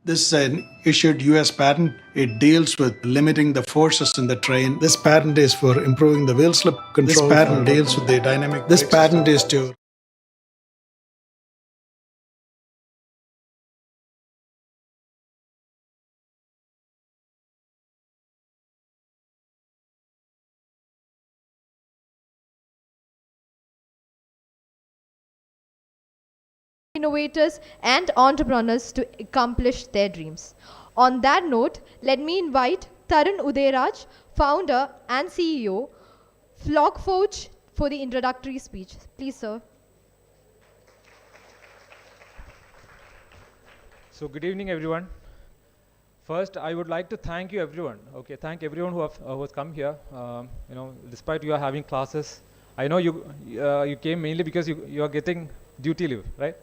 This is an issued US patent. It deals with limiting the forces in the train. This patent is for improving the wheel slip control. This patent deals with the dynamic. This patent is to innovators and entrepreneurs to accomplish their dreams. On that note, let me invite Tarun Udayraj, founder and CEO, Flockforge, for the introductory speech. Please, sir. So good evening, everyone. First, I would like to thank you, everyone. Okay, thank everyone who has come here. Despite you are having classes, I know you came mainly because you are getting duty leave, right?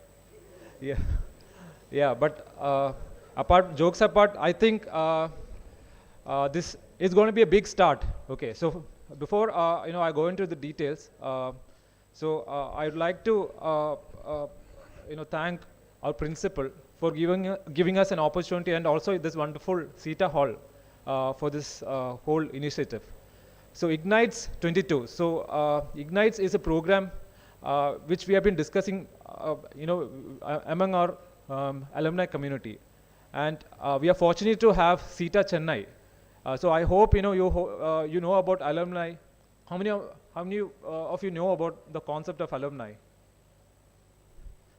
Yeah, yeah. But jokes apart, I think this is going to be a big start. Okay, so before I go into the details, I would like to thank our principal for giving us an opportunity, and also this wonderful CETA hall for this whole initiative. So IGniTES'22. So IGniTES is a program which we have been discussing, among our alumni community, and we are fortunate to have CETAA Chennai. So I hope you know about alumni. How many of you know about the concept of alumni?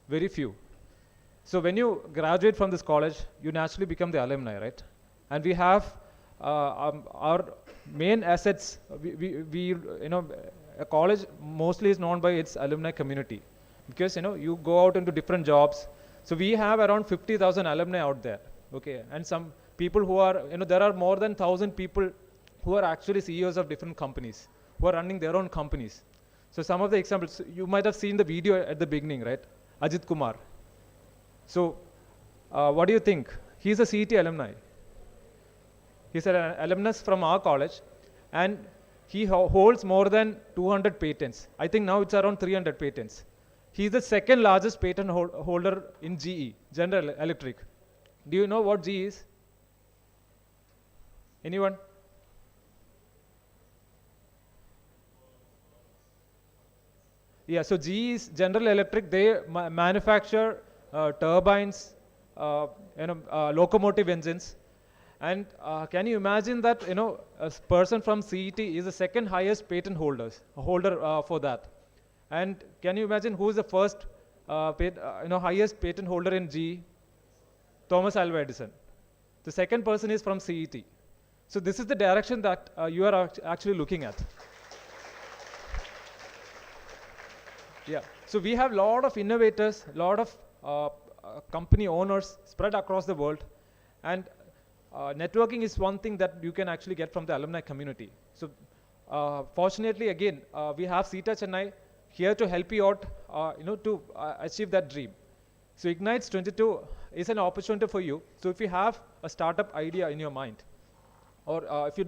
Very few. So when you graduate from this college, you naturally become the alumni, right? And we have our main assets. A college mostly is known by its alumni community, because you go out into different jobs. So we have around 50,000 alumni out there, okay? And some people who are, there are more than 1,000 people who are actually CEOs of different companies, who are running their own companies. So some of the examples, you might have seen the video at the beginning, right? Ajit Kumar. So what do you think? He's a CET alumni. He's an alumnus from our college, and he holds more than 200 patents. I think now it's around 300 patents. He's the second largest patent holder in GE, General Electric. Do you know what GE is? Anyone? Yeah, so GE is General Electric. They manufacture turbines, locomotive engines. And can you imagine that, a person from CET is the second highest patent holder for that. And can you imagine who is the first highest patent holder in GE? Thomas Alva Edison. The second person is from CET. So this is the direction that you are actually looking at. Yeah. So we have a lot of innovators, a lot of company owners spread across the world, and networking is one thing that you can actually get from the alumni community. So fortunately, again, we have CETA Chennai here to help you out, to achieve that dream. So IGniTES'22 is an opportunity for you. So if you have a startup idea in your mind, or if you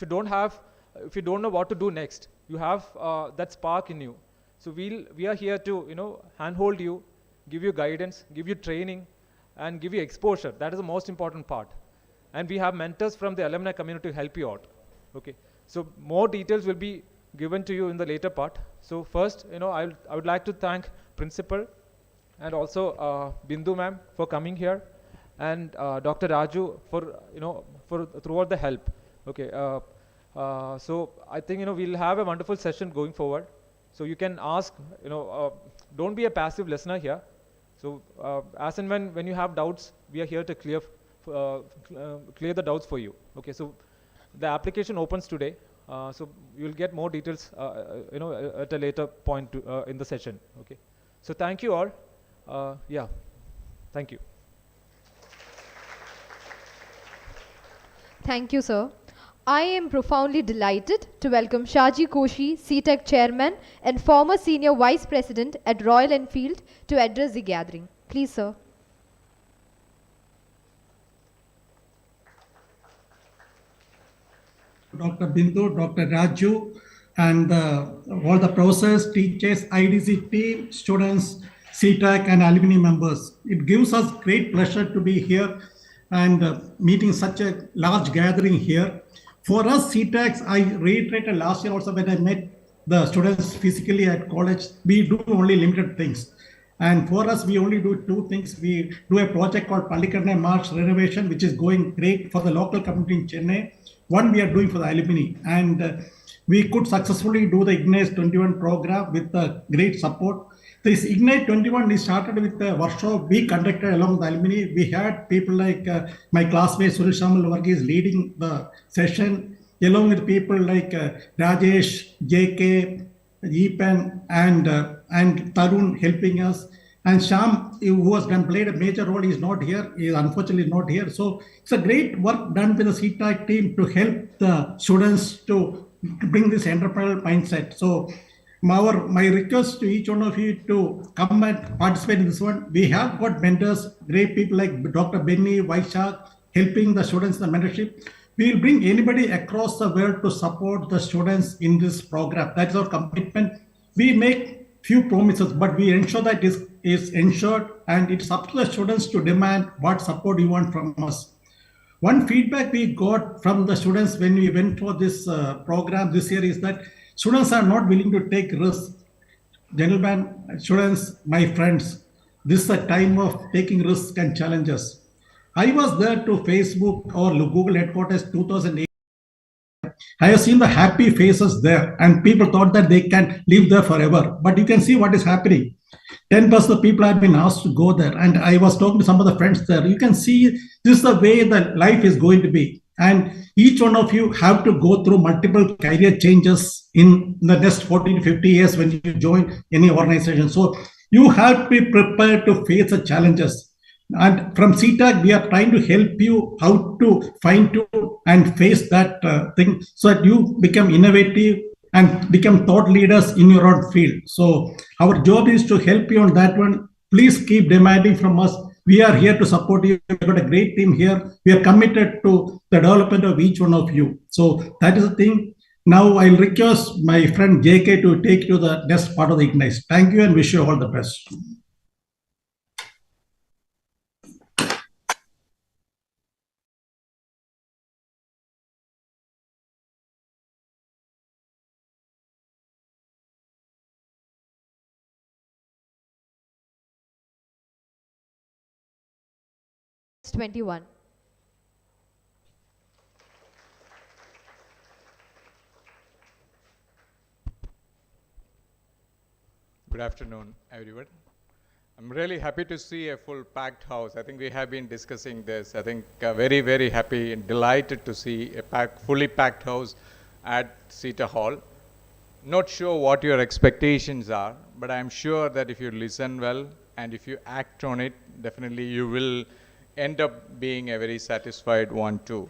don't know what to do next, you have that spark in you. So we are here to handhold you, give you guidance, give you training, and give you exposure. That is the most important part. And we have mentors from the alumni community to help you out. Okay. So more details will be given to you in the later part. So first, I would like to thank principal and also Bindu ma'am for coming here, and Dr. Raju for throughout the help. Okay. So I think we'll have a wonderful session going forward. So you can ask, don't be a passive listener here. So as and when you have doubts, we are here to clear the doubts for you. Okay, so the application opens today. So you'll get more details, at a later point in the session. Okay, so thank you all. Yeah, thank you. Thank you, sir. I am profoundly delighted to welcome Shaji Koshi, CTEC Chairman and former Senior Vice President at Royal Enfield, to address the gathering. Please, sir. Dr. Bindu, Dr. Raju, and all the professors, teachers, IEDC team, students, CTAC, and alumni members. It gives us great pleasure to be here and meeting such a large gathering here. For us, CTACs, I reiterated last year also when I met the students physically at college, we do only limited things. And for us, we only do two things. We do a project called Pallikarnai March renovation, which is going great for the local community in Chennai. One we are doing for the alumni. And we could successfully do the IGNITES'22 program with great support. This IGNITES'22 is started with a workshop we conducted along the alumni. We had people like my classmate Suresh Varghese leading the session, along with people like Rajesh, JK, Epan, and Tarun helping us. And Sham, who has played a major role, is not here. He is unfortunately not here. So it's a great work done with the CTAC team to help the students to bring this entrepreneurial mindset. So my request to each one of you to come and participate in this one. We have got mentors, great people like Dr. Benny, Vaishak, helping the students in the mentorship. We will bring anybody across the world to support the students in this program. That's our commitment. We make few promises, but we ensure that it is ensured, and it's up to the students to demand what support you want from us. One feedback we got from the students when we went for this program this year is that students are not willing to take risks. Gentlemen, students, my friends, this is a time of taking risks and challenges. I was there to Facebook or Google headquarters 2008. I have seen the happy faces there, and people thought that they can live there forever. But you can see what is happening. 10% of people have been asked to go there. And I was talking to some of the friends there. You can see this is the way that life is going to be. And each one of you have to go through multiple career changes in the next 40 to 50 years when you join any organization. So you have to be prepared to face the challenges. And from CETAC, we are trying to help you how to fine tune and face that thing so that you become innovative and become thought leaders in your own field. So our job is to help you on that one. Please keep demanding from us. We are here to support you. We've got a great team here. We are committed to the development of each one of you. So that is the thing. Now I'll request my friend JK to take you to the next part of the IGNITES. Thank you and wish you all the best. '21. Good afternoon, everyone. I'm really happy to see a full packed house. I think we have been discussing this. I think very, very happy and delighted to see a fully packed house at CETA Hall. Not sure what your expectations are, but I'm sure that if you listen well and if you act on it, definitely you will end up being a very satisfied one too.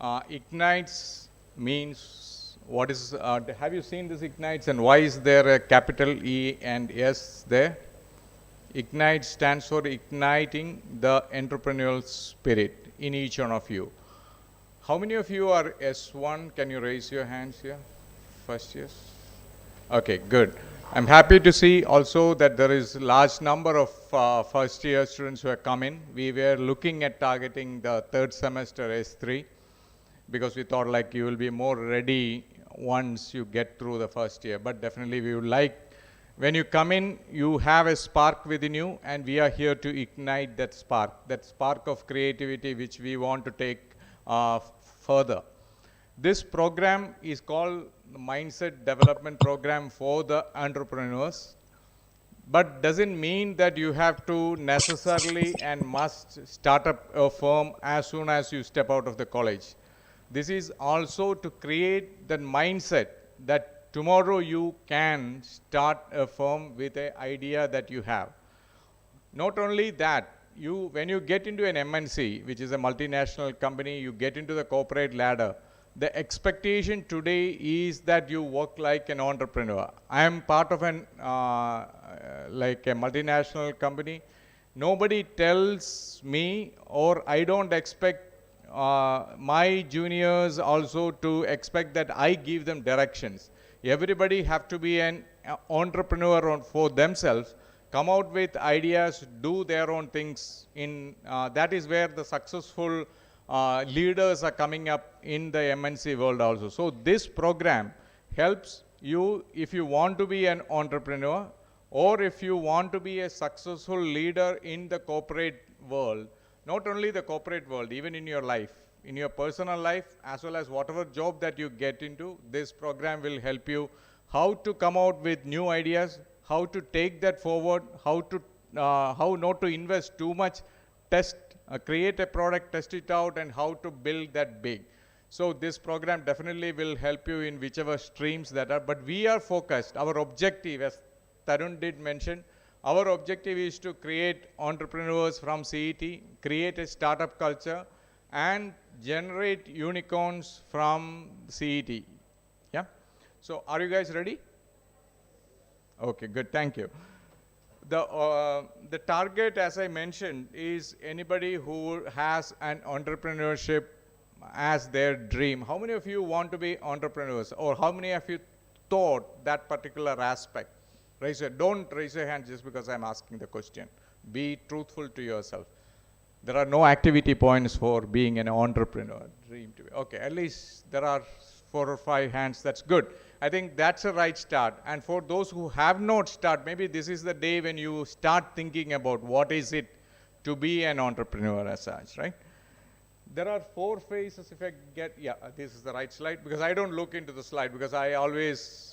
IGNITES means what is, have you seen this IGNITES and why is there a capital E and S there? IGNITES stands for igniting the entrepreneurial spirit in each one of you. How many of you are S1? Can you raise your hands here? First years? Okay, good. I'm happy to see also that there is a large number of first year students who have come in. We were looking at targeting the third semester S3 because we thought like you will be more ready once you get through the first year. But definitely we would like, when you come in, you have a spark within you and we are here to ignite that spark of creativity which we want to take further. This program is called the Mindset Development Program for the Entrepreneurs, but doesn't mean that you have to necessarily and must start up a firm as soon as you step out of the college. This is also to create that mindset that tomorrow you can start a firm with an idea that you have. Not only that, when you get into an MNC, which is a multinational company, you get into the corporate ladder, the expectation today is that you work like an entrepreneur. I am part of like a multinational company. Nobody tells me, or I don't expect my juniors also to expect that I give them directions. Everybody have to be an entrepreneur for themselves come out with ideas, do their own things. That is where the successful leaders are coming up in the MNC world also. So this program helps you if you want to be an entrepreneur, or if you want to be a successful leader in the corporate world. Not only the corporate world, even in your life, in your personal life, as well as whatever job that you get into, this program will help you how to come out with new ideas, how to take that forward, how not to invest too much, create a product, test it out, and how to build that big. So this program definitely will help you in whichever streams that are, but we are focused. Our objective, as Tarun did mention, our objective is to create entrepreneurs from CET, create a startup culture, and generate unicorns from CET. Yeah? So are you guys ready? Okay, good, thank you. The target, as I mentioned, is anybody who has an entrepreneurship as their dream. How many of you want to be entrepreneurs, or how many of you thought that particular aspect? Don't raise your hand just because I'm asking the question. Be truthful to yourself. There are no activity points for being an entrepreneur. Dream to be. Okay, at least there are 4 or 5 hands. That's good. I think that's a right start. And for those who have not started, maybe this is the day when you start thinking about what is it to be an entrepreneur as such, right? There are 4 phases. If I get, yeah, this is the right slide, because I don't look into the slide, because I always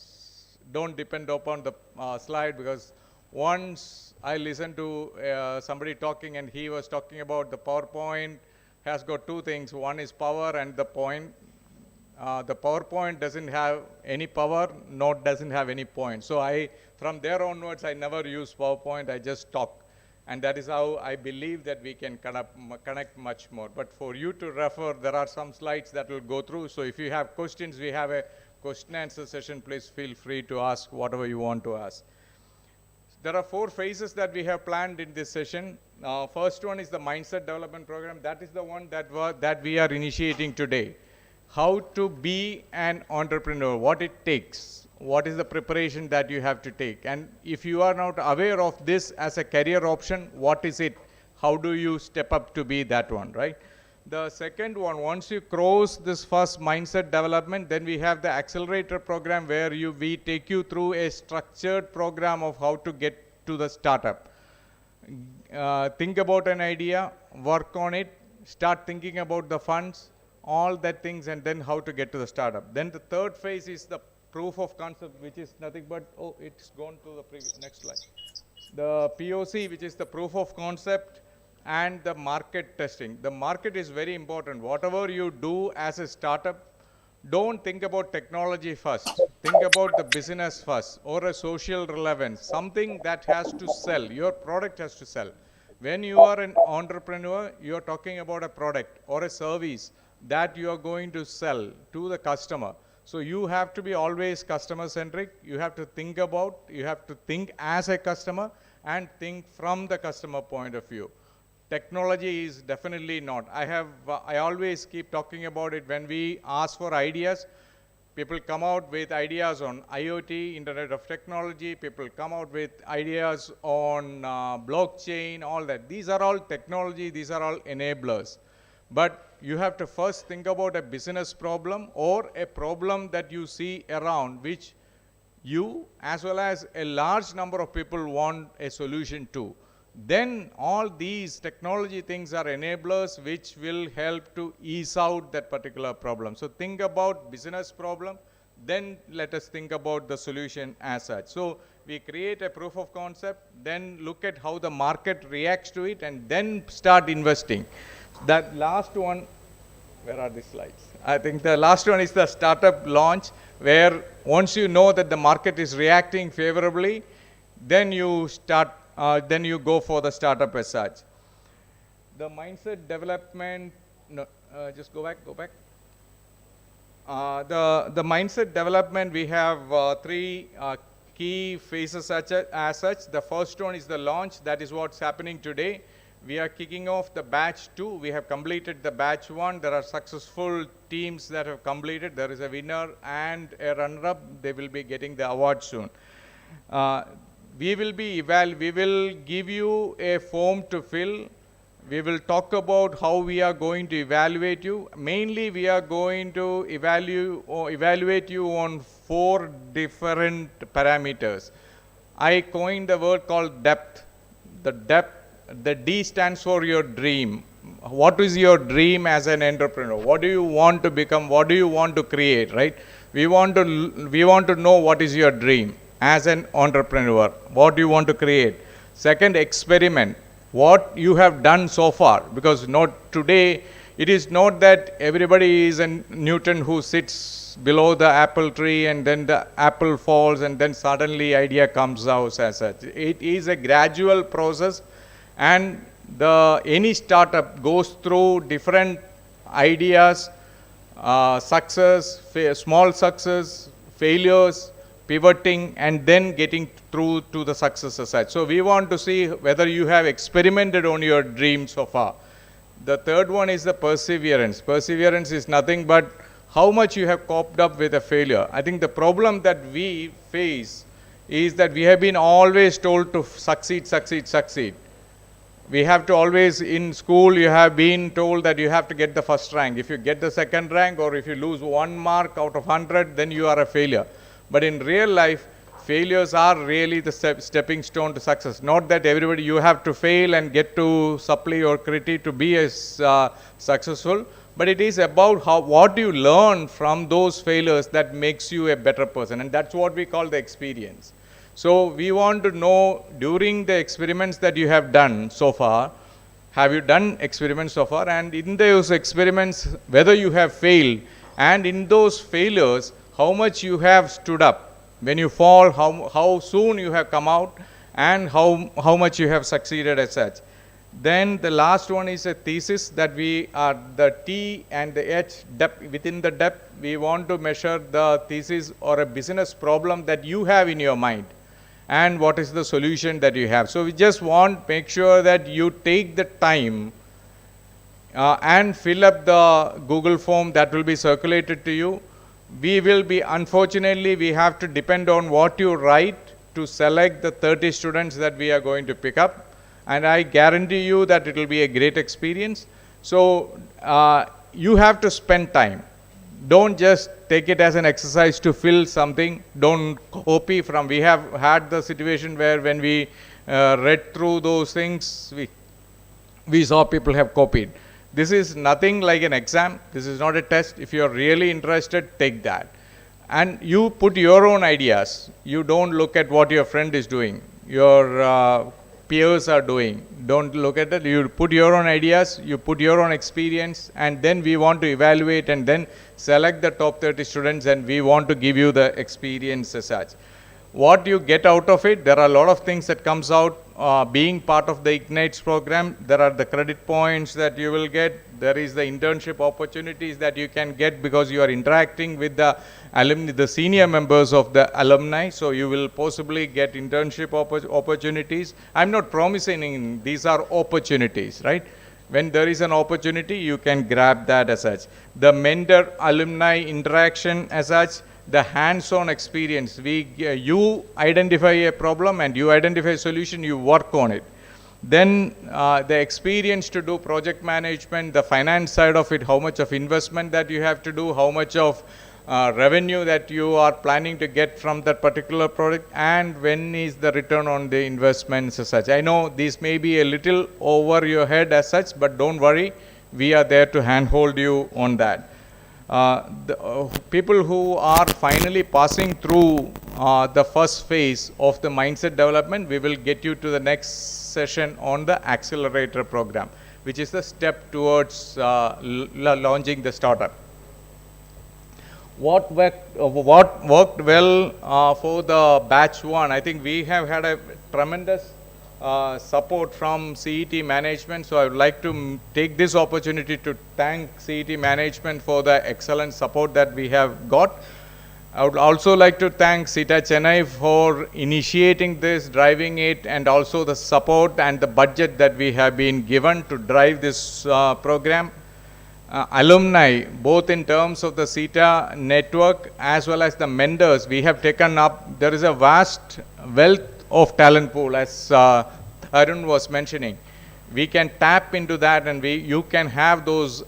don't depend upon the slide, because once I listened to somebody talking, and he was talking about the PowerPoint has got 2 things. One is power and the point. The PowerPoint doesn't have any power, nor doesn't have any point. So from there onwards, I never use PowerPoint. I just talk. And that is how I believe that we can connect much more. But for you to refer, there are some slides that will go through. So if you have questions, we have a question answer session. Please feel free to ask whatever you want to ask. There are 4 phases that we have planned in this session. First one is the mindset development program. That is the one that we are initiating today. How to be an entrepreneur, what it takes, what is the preparation that you have to take. And if you are not aware of this as a career option, what is it? How do you step up to be that one, right? The second one, once you cross this first mindset development, then we have the accelerator program where we take you through a structured program of how to get to the startup. Think about an idea, work on it, start thinking about the funds, all that things, and then how to get to the startup. Then the third phase is the proof of concept, which is nothing but, it's gone to the next slide. The POC, which is the proof of concept, and the market testing. The market is very important. Whatever you do as a startup, don't think about technology first. Think about the business first, or a social relevance, something that has to sell. Your product has to sell. When you are an entrepreneur, you're talking about a product or a service that you are going to sell to the customer. So you have to be always customer centric. You have to think as a customer and think from the customer point of view. Technology is definitely not. I always keep talking about it. When we ask for ideas, people come out with ideas on IoT, Internet of Technology. People come out with ideas on blockchain, all that. These are all technology. These are all enablers. But you have to first think about a business problem or a problem that you see around, which you as well as a large number of people want a solution to. Then all these technology things are enablers which will help to ease out that particular problem. So think about business problem, then let us think about the solution as such. So we create a proof of concept, then look at how the market reacts to it, and then start investing. That last one, where are the slides? I think the last one is the startup launch, where once you know that the market is reacting favorably, then you start, then you go for the startup as such. The mindset development, no, just go back. The mindset development, we have 3 key phases as such. The first one is the launch. That is what's happening today. We are kicking off the batch 2. We have completed the batch 1. There are successful teams that have completed. There is a winner and a runner-up. They will be getting the award soon. we will give you a form to fill. We will talk about how we are going to evaluate you. Mainly, we are going to evaluate you on 4 different parameters. I coined the word called depth. The D stands for your dream. What is your dream as an entrepreneur? What do you want to become? What do you want to create, right? We want to know what is your dream as an entrepreneur. What do you want to create? Second, experiment. What you have done so far, because today it is not that everybody is a Newton who sits below the apple tree and then the apple falls and then suddenly idea comes out as such. It is a gradual process, and any startup goes through different ideas, success, small success, failures, pivoting, and then getting through to the success as such. So we want to see whether you have experimented on your dream so far. The third one is the perseverance. Perseverance is nothing but how much you have coped up with a failure. I think the problem that we face is that we have been always told to succeed, succeed, succeed. We have to always, in school, you have been told that you have to get the first rank. If you get the second rank, or if you lose 1 mark out of 100, then you are a failure. But in real life, failures are really the stepping stone to success. Not that everybody, you have to fail and get to supply or critique to be as successful, but it is about what you learn from those failures that makes you a better person, and that's what we call the experience. So we want to know, during the experiments that you have done so far, have you done experiments so far, and in those experiments, whether you have failed, and in those failures, how much you have stood up. When you fall, how soon you have come out, and how much you have succeeded as such. Then the last one is a thesis, that we are the T and the H depth. Within the depth, we want to measure the thesis or a business problem that you have in your mind, and what is the solution that you have. So we just want make sure that you take the time and fill up the Google form that will be circulated to you. We will be, unfortunately, we have to depend on what you write to select the 30 students that we are going to pick up, and I guarantee you that it will be a great experience. So you have to spend time. Don't just take it as an exercise to fill something. Don't copy from. We have had the situation where when we read through those things, we saw people have copied. This is nothing like an exam. This is not a test. If you are really interested, take that. And you put your own ideas. You don't look at what your friend is doing, your peers are doing. Don't look at it. You put your own ideas, you put your own experience, and then we want to evaluate and then select the top 30 students, and we want to give you the experience as such. What you get out of it, there are a lot of things that comes out being part of the IGNITES program. There are the credit points that you will get. There is the internship opportunities that you can get because you are interacting with the alumni, the senior members of the alumni. So you will possibly get internship opportunities. I'm not promising, these are opportunities, right? When there is an opportunity, you can grab that as such. The mentor-alumni interaction as such, the hands-on experience. You identify a problem and you identify a solution, you work on it. Then the experience to do project management, the finance side of it, how much of investment that you have to do, how much of revenue that you are planning to get from that particular product, and when is the return on the investments as such. I know these may be a little over your head as such, but don't worry, we are there to handhold you on that. People who are finally passing through the first phase of the mindset development, we will get you to the next session on the accelerator program, which is the step towards launching the startup. What worked well for the batch 1, I think we have had a tremendous support from CET management. So I would like to take this opportunity to thank CET management for the excellent support that we have got. I would also like to thank CETAA Chennai for initiating this, driving it, and also the support and the budget that we have been given to drive this program. Alumni, both in terms of the CETAA network as well as the mentors, we have taken up. There is a vast wealth of talent pool, as Arun was mentioning. We can tap into that, and you can have those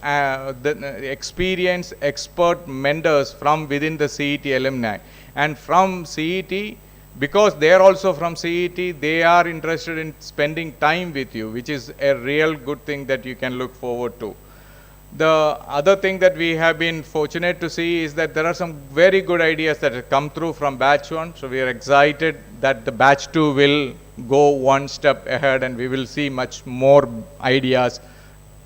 experienced expert mentors from within the CET alumni. And from CET, because they are also from CET, they are interested in spending time with you, which is a real good thing that you can look forward to. The other thing that we have been fortunate to see is that there are some very good ideas that have come through from batch 1. So we are excited that the batch 2 will go one step ahead, and we will see much more ideas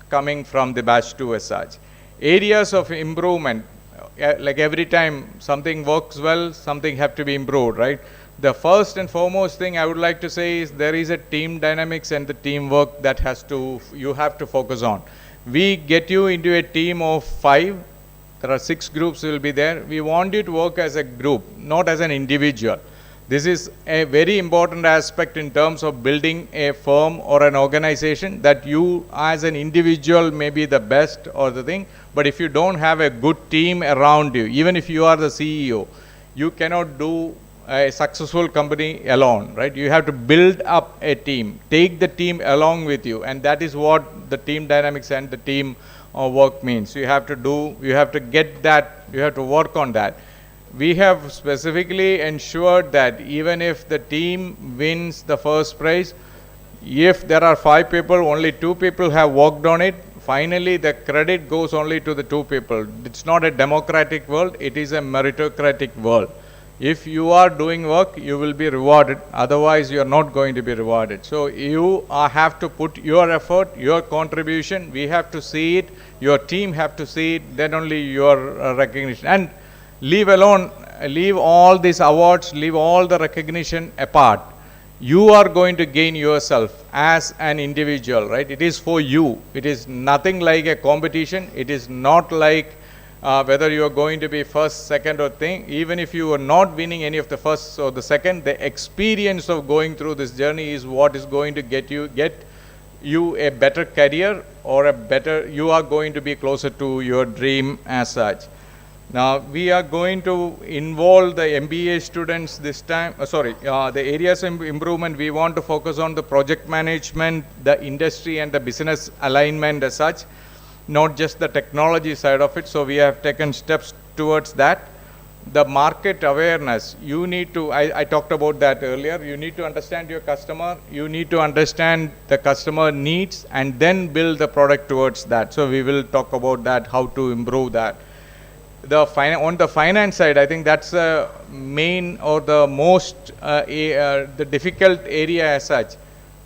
coming from the batch 2 as such. Areas of improvement, like every time something works well, something have to be improved, right? The first and foremost thing I would like to say is there is a team dynamics and the teamwork that you have to focus on. We get you into a team of 5. There are 6 groups will be there. We want you to work as a group, not as an individual. This is a very important aspect in terms of building a firm or an organization, that you as an individual may be the best or the thing, but if you don't have a good team around you, even if you are the CEO, you cannot do a successful company alone, right? You have to build up a team, take the team along with you, and that is what the team dynamics and the team work means. You have to get that, you have to work on that. We have specifically ensured that even if the team wins the first prize, if there are 5 people, only 2 people have worked on it, finally the credit goes only to the 2 people. It's not a democratic world, it is a meritocratic world. If you are doing work, you will be rewarded. Otherwise, you are not going to be rewarded. So you have to put your effort, your contribution. We have to see it. Your team have to see it. Then only your recognition. And leave all these awards, leave all the recognition apart. You are going to gain yourself as an individual, right? It is for you. It is nothing like a competition. It is not like whether you are going to be first, second or thing. Even if you are not winning any of the first or the second, the experience of going through this journey is what is going to get you a better career, or you are going to be closer to your dream as such. Now we are going to involve the MBA students this time. The areas of improvement, we want to focus on the project management, the industry and the business alignment as such, not just the technology side of it. So we have taken steps towards that. The market awareness, I talked about that earlier. You need to understand your customer, you need to understand the customer needs, and then build the product towards that. So we will talk about that, how to improve that. On the finance side, I think that's the main or the most the difficult area as such.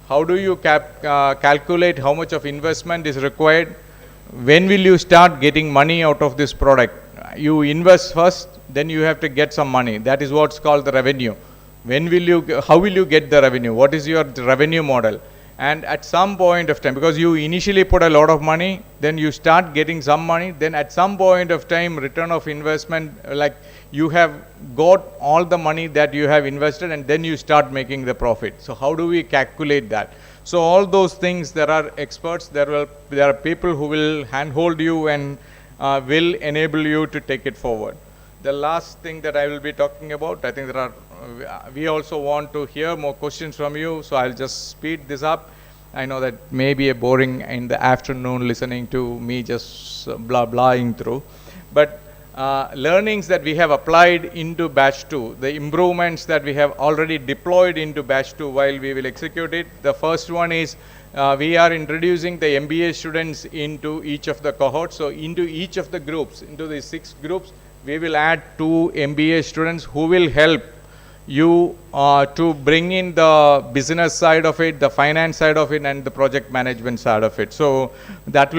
How do you calculate how much of investment is required? When will you start getting money out of this product? You invest first, then you have to get some money. That is what's called the revenue. How will you get the revenue? What is your revenue model? And at some point of time, because you initially put a lot of money, then you start getting some money, then at some point of time, return of investment, like you have got all the money that you have invested, and then you start making the profit. So how do we calculate that? So all those things, there are experts, there are people who will handhold you and will enable you to take it forward. The last thing that I will be talking about, I think we also want to hear more questions from you, so I'll just speed this up. I know that may be a boring in the afternoon listening to me just blahing through, but learnings that we have applied into batch 2, the improvements that we have already deployed into batch 2 while we will execute it. The first one is we are introducing the MBA students into each of the cohorts. So into each of the groups, into the 6 groups, we will add 2 MBA students who will help you to bring in the business side of it, the finance side of it, and the project management side of it. So that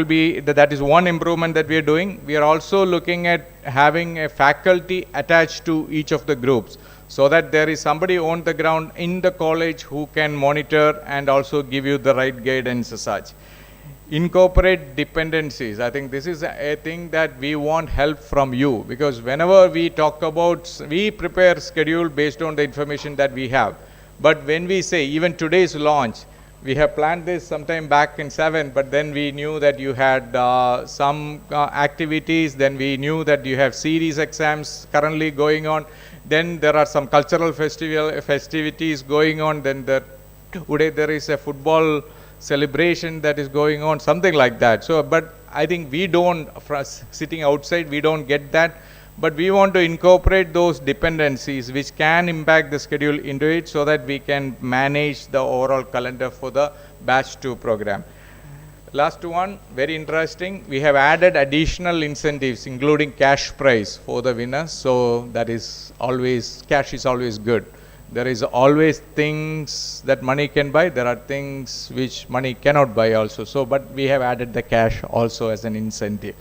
is one improvement that we are doing. We are also looking at having a faculty attached to each of the groups, so that there is somebody on the ground in the college who can monitor and also give you the right guidance as such. Incorporate dependencies. I think this is a thing that we want help from you, because whenever we talk about, we prepare schedule based on the information that we have. But when we say, even today's launch, we have planned this sometime back in 7, but then we knew that you had some activities, then we knew that you have series exams currently going on. Then there are some cultural festivities going on. Then today there is a football celebration that is going on, something like that. So, but I think we don't, sitting outside, we don't get that. But we want to incorporate those dependencies which can impact the schedule into it so that we can manage the overall calendar for the batch 2 program. Last one, very interesting. We have added additional incentives, including cash prize for the winners. So that is always, cash is always good. There is always things that money can buy. There are things which money cannot buy also. So, but we have added the cash also as an incentive.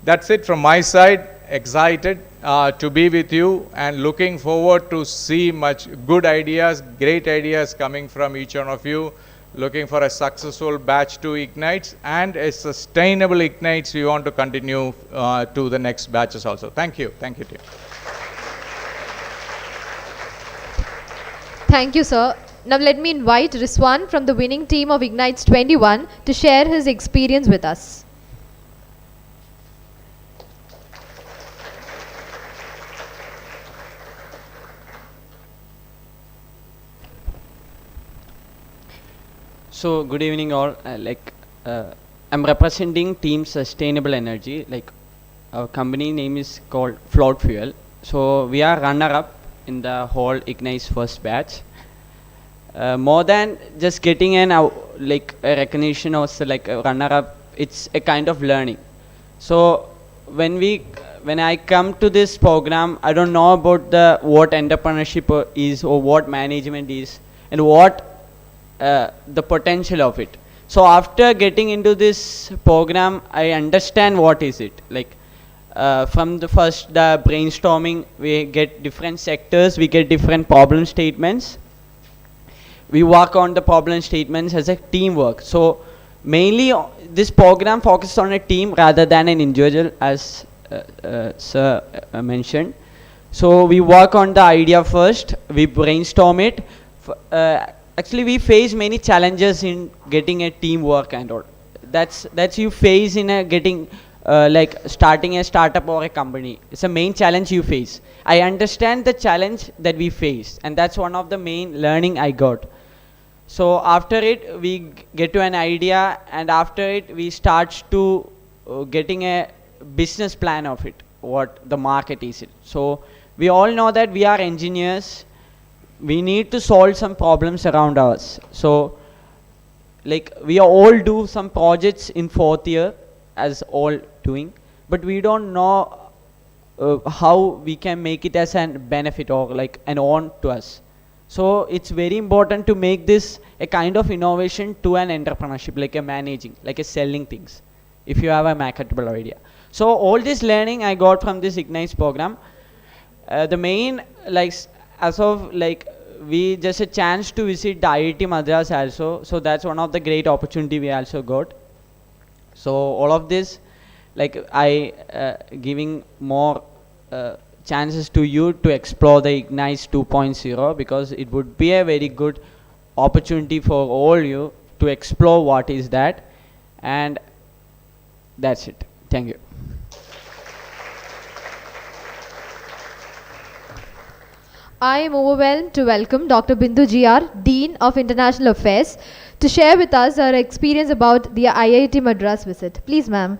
That's it from my side. Excited to be with you and looking forward to see much good ideas, great ideas coming from each one of you. Looking for a successful batch 2 IGNITES and a sustainable IGNITES we want to continue to the next batches also. Thank you. Thank you, team. Thank you, sir. Now let me invite Rizwan from the winning team of IGNITES'22 to share his experience with us. So good evening all. I'm representing Team Sustainable Energy. Our company name is called Float Fuel. So we are runner-up in the whole IGNITES first batch. More than just getting a recognition or a runner-up, it's a kind of learning. So when I come to this program, I don't know about what entrepreneurship is or what management is and what the potential of it. So after getting into this program, I understand what is it. From the brainstorming, we get different sectors, we get different problem statements. We work on the problem statements as a teamwork. So mainly this program focuses on a team rather than an individual, as sir mentioned. So we work on the idea first, we brainstorm it. Actually, we face many challenges in getting a teamwork and all. That's you face in getting starting a startup or a company. It's a main challenge you face. I understand the challenge that we face, and that's one of the main learning I got. So after it, we get to an idea, and after it, we start to getting a business plan of it, what the market is. So we all know that we are engineers. We need to solve some problems around us. So we all do some projects in 4th year as all doing, but we don't know how we can make it as a benefit or an on to us. So it's very important to make this a kind of innovation to an entrepreneurship, like a managing, like a selling things, if you have a marketable idea. So all this learning I got from this IGNITES program. The main as of we just a chance to visit the IIT Madras also. So that's one of the great opportunity we also got. So all of this, I giving more chances to you to explore the IGNITES 2.0, because it would be a very good opportunity for all you to explore what is that. And that's it. Thank you. I am overwhelmed to welcome Dr. Bindu GR, Dean of International Affairs, to share with us her experience about the IIT Madras visit. Please, ma'am.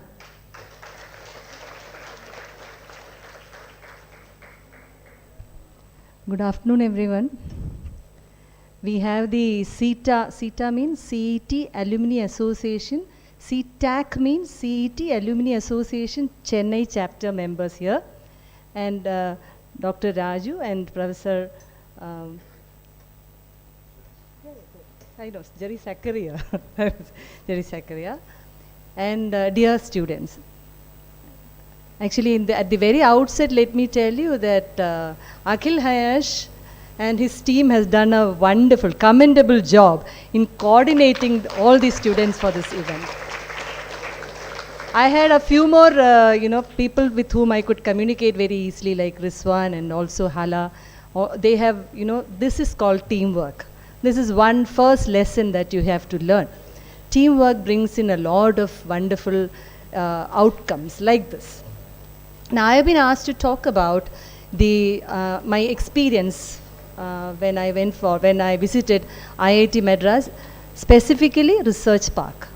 Good afternoon, everyone. We have the CETAA. CETAA means CET Alumni Association. CETAC means CET Alumni Association Chennai chapter members here. And Dr. Raju and Professor Jerry Zakaria. Jerry Zakaria. And dear students. Actually, at the very outset, let me tell you that Akhil Hayash and his team has done a wonderful, commendable job in coordinating all the students for this event. I had a few more, people with whom I could communicate very easily, like Rizwan and also Hala. They have, this is called teamwork. This is one first lesson that you have to learn. Teamwork brings in a lot of wonderful outcomes like this. Now, I have been asked to talk about my experience when I visited IIT Madras, specifically Research Park.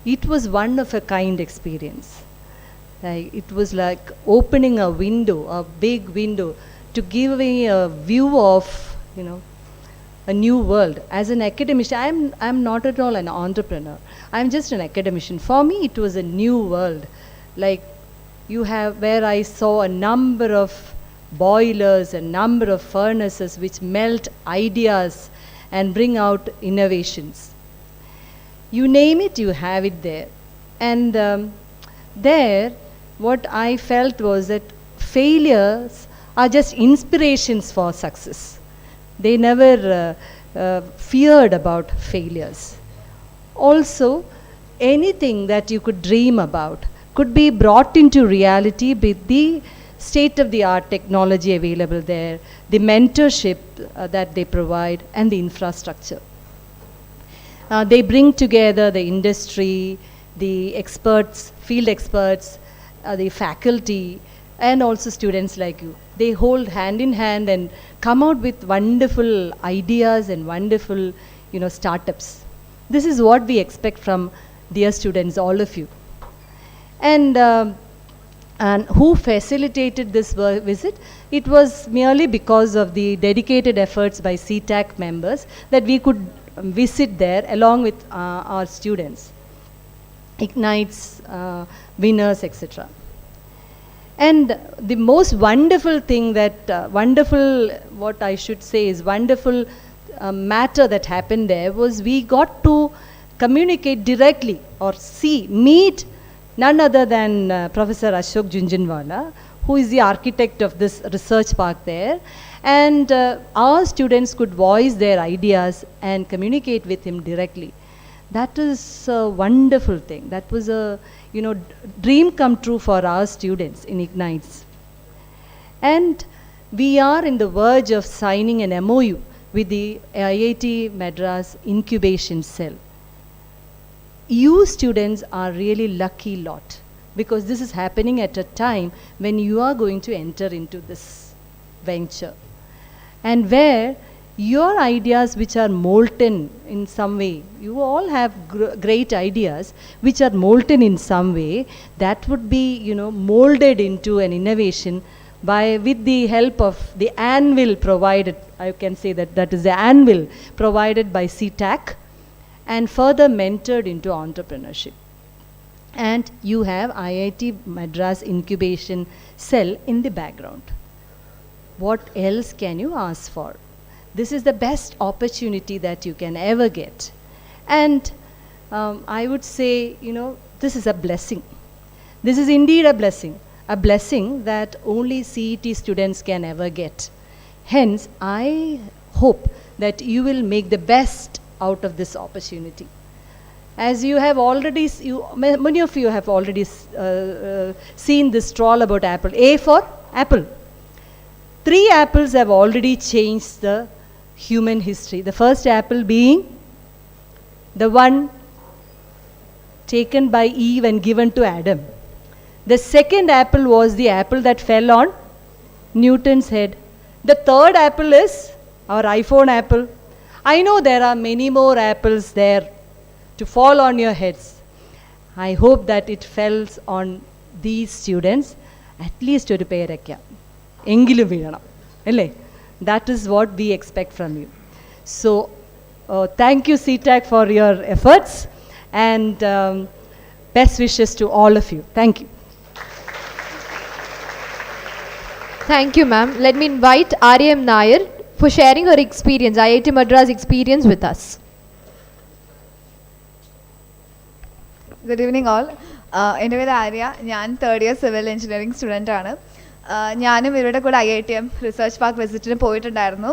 It was one of a kind experience. It was like opening a window, a big window, to give me a view of, a new world. As an academician, I'm not at all an entrepreneur. I'm just an academician. For me, it was a new world. Like where I saw a number of boilers, a number of furnaces which melt ideas and bring out innovations. You name it, you have it there. And there, what I felt was that failures are just inspirations for success. They never feared about failures. Also, anything that you could dream about could be brought into reality with the state-of-the-art technology available there, the mentorship that they provide, and the infrastructure. They bring together the industry, the experts, field experts, the faculty, and also students like you. They hold hand in hand and come out with wonderful ideas and wonderful, startups. This is what we expect from dear students, all of you. And who facilitated this visit? It was merely because of the dedicated efforts by CETAA members that we could visit there along with our students, IGNITES winners, etc. And the most wonderful thing what I should say is wonderful matter that happened there was we got to communicate directly or meet none other than Professor Ashok Junjunwala, who is the architect of this research park there. And our students could voice their ideas and communicate with him directly. That is a wonderful thing. That was a dream come true for our students in IGNITES. And we are in the verge of signing an MOU with the IIT Madras incubation cell. You students are really lucky lot, because this is happening at a time when you are going to enter into this venture, and where your ideas which are molten in some way, you all have great ideas which are molten in some way, that would be molded into an innovation with the help of the anvil provided. I can say that is the anvil provided by CETAA, and further mentored into entrepreneurship. And you have IIT Madras incubation cell in the background. What else can you ask for? This is the best opportunity that you can ever get. And I would say, this is a blessing. This is indeed a blessing that only CET students can ever get. Hence, I hope that you will make the best out of this opportunity. As you have already, many of you have already seen this stroll about apple. A for apple. 3 apples have already changed the human history. The first apple being the one taken by Eve and given to Adam. The second apple was the apple that fell on Newton's head. The third apple is our iPhone apple. I know there are many more apples there to fall on your heads. I hope that it falls on these students, at least ഒരു പേരയ്ക്ക എങ്കിലും വീഴണം അല്ലേ? That is what we expect from you. So thank you CETAA for your efforts, and best wishes to all of you. Thank you. Thank you, ma'am. Let me invite R.M. Nair for sharing her experience, IIT Madras experience with us. Good evening all. എൻ്റെ പേര് ആര്യ. ഞാൻ 3rd year civil engineering student ആണ്. ഞാനും ഇവരുടെ കൂടെ IITM research park വിസിറ്റിന് പോയിട്ടുണ്ടായിരുന്നു.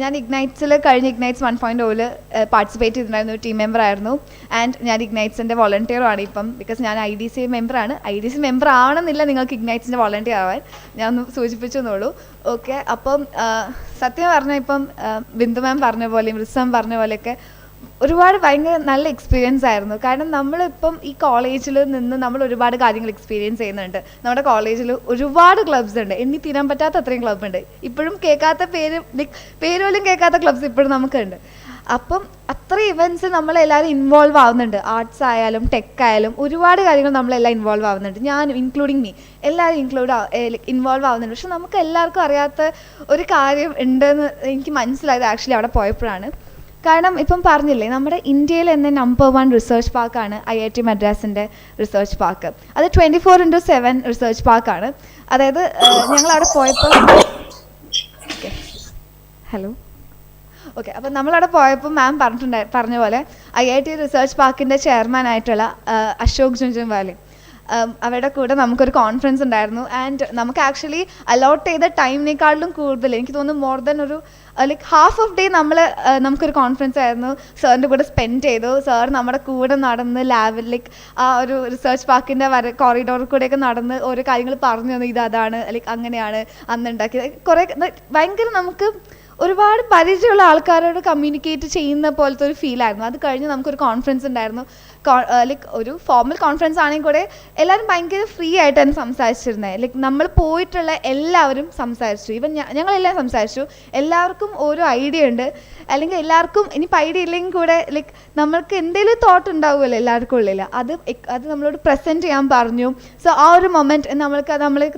ഞാൻ ഇഗ്നൈറ്റ്സിൽ കഴിഞ്ഞ IGNITES 1.0 പാർട്ടിസിപ്പേറ്റ് ചെയ്തിട്ടുണ്ടായിരുന്നു, ടീം മെമ്പർ ആയിരുന്നു. ആൻഡ് ഞാൻ ഇഗ്നൈറ്റ്സിൻ്റെ വോളണ്ടിയറുമാണ് ഇപ്പം, ബിക്കോസ് ഞാൻ IDC മെമ്പറാണ്. IDC മെമ്പർ ആവണമെന്നില്ല നിങ്ങൾക്ക് ഇഗ്നൈറ്റ്സിൻ്റെ വോളണ്ടിയർ ആവാൻ, ഞാൻ ഒന്ന് സൂചിപ്പിച്ചു എന്നുള്ളൂ. ഓക്കെ, അപ്പം സത്യം പറഞ്ഞാൽ ഇപ്പം ബിന്ദു മാം പറഞ്ഞ പോലെയും റിസം പറഞ്ഞ പോലെയൊക്കെ ഒരുപാട് ഭയങ്കര നല്ല എക്സ്പീരിയൻസ് ആയിരുന്നു. കാരണം നമ്മളിപ്പം ഈ കോളേജിൽ നിന്ന് നമ്മൾ ഒരുപാട് കാര്യങ്ങൾ എക്സ്പീരിയൻസ് ചെയ്യുന്നുണ്ട്. നമ്മുടെ കോളേജിൽ ഒരുപാട് ക്ലബ്സ് ഉണ്ട്, എണ്ണി തീരാൻ പറ്റാത്ത അത്രയും ക്ലബ്ബ് ഉണ്ട്. ഇപ്പോഴും കേൾക്കാത്ത പേര് പോലും കേൾക്കാത്ത ക്ലബ്സ് ഇപ്പോഴും നമുക്കുണ്ട്. അപ്പം അത്ര ഇവൻറ്റ്സ് നമ്മളെല്ലാവരും ഇൻവോൾവ് ആവുന്നുണ്ട്. ആർട്സ് ആയാലും ടെക് ആയാലും ഒരുപാട് കാര്യങ്ങൾ നമ്മളെല്ലാം ഇൻവോൾവ് ആവുന്നുണ്ട്. ഞാൻ ഇൻക്ലൂഡിങ് മീ, എല്ലാവരും ഇൻവോൾവ് ആവുന്നുണ്ട്. പക്ഷെ നമുക്ക് എല്ലാവർക്കും അറിയാത്ത ഒരു കാര്യം ഉണ്ടെന്ന് എനിക്ക് മനസ്സിലായത് ആക്ച്വലി അവിടെ പോയപ്പോഴാണ്. കാരണം ഇപ്പം പറഞ്ഞില്ലേ, നമ്മുടെ ഇന്ത്യയിൽ തന്നെ നമ്പർ 1 റിസർച്ച് പാർക്കാണ് IIT മദ്രാസിൻ്റെ റിസർച്ച് പാർക്ക്. അത് 24/7 റിസർച്ച് പാർക്കാണ്. അതായത് ഞങ്ങളവിടെ പോയപ്പോൾ ഹലോ ഓക്കെ, അപ്പം നമ്മളവിടെ പോയപ്പോൾ മാം പറഞ്ഞ പോലെ IIT റിസർച്ച് പാർക്കിൻ്റെ ചെയർമാനായിട്ടുള്ള അശോക് ജുൻജുൻവാലി അവരുടെ കൂടെ നമുക്കൊരു കോൺഫറൻസ് ഉണ്ടായിരുന്നു. ആൻഡ് നമുക്ക് ആക്ച്വലി അലോട്ട് ചെയ്ത ടൈമിനേക്കാളിലും കൂടുതൽ, എനിക്ക് തോന്നുന്നു മോർ ദൻ ഒരു ലൈക്ക് ഹാഫ് ഓഫ് ഡേ നമുക്കൊരു കോൺഫറൻസ് ആയിരുന്നു. സാറിൻ്റെ കൂടെ സ്പെൻഡ് ചെയ്തു. സാർ നമ്മുടെ കൂടെ നടന്ന് ലാബിൽ ലൈക്ക് ആ ഒരു റിസർച്ച് പാർക്കിൻ്റെ കോറിഡോറിൽ കൂടെയൊക്കെ നടന്ന് ഓരോ കാര്യങ്ങൾ പറഞ്ഞു തന്നു. അതാണ് ലൈക്ക് അങ്ങനെയാണ് അന്ന് ഉണ്ടാക്കിയത്. കുറേ ഭയങ്കര നമുക്ക് ഒരുപാട് പരിചയമുള്ള ആൾക്കാരോട് കമ്മ്യൂണിക്കേറ്റ് ചെയ്യുന്ന പോലത്തെ ഒരു ഫീലായിരുന്നു. അത് കഴിഞ്ഞ് നമുക്കൊരു കോൺഫറൻസ് ഉണ്ടായിരുന്നു. ലൈക്ക് ഒരു ഫോർമൽ കോൺഫറൻസ് ആണെങ്കിൽ കൂടെ എല്ലാവരും ഭയങ്കര ഫ്രീ ആയിട്ടാണ് സംസാരിച്ചിരുന്നത്. ലൈക്ക് നമ്മൾ പോയിട്ടുള്ള എല്ലാവരും സംസാരിച്ചു. ഈവൻ ഞങ്ങളെല്ലാം സംസാരിച്ചു. എല്ലാവർക്കും ഓരോ ഐഡിയ ഉണ്ട്, അല്ലെങ്കിൽ എല്ലാവർക്കും ഇനിയിപ്പോൾ ഐഡിയ ഇല്ലെങ്കിൽ കൂടെ ലൈക്ക് നമ്മൾക്ക് എന്തെങ്കിലും തോട്ട് ഉണ്ടാവുമല്ലോ എല്ലാവർക്കും ഉള്ളിൽ, അത് നമ്മളോട് പ്രസൻറ്റ് ചെയ്യാൻ പറഞ്ഞു. സോ ആ ഒരു മൊമെൻറ്റ് നമ്മൾക്ക്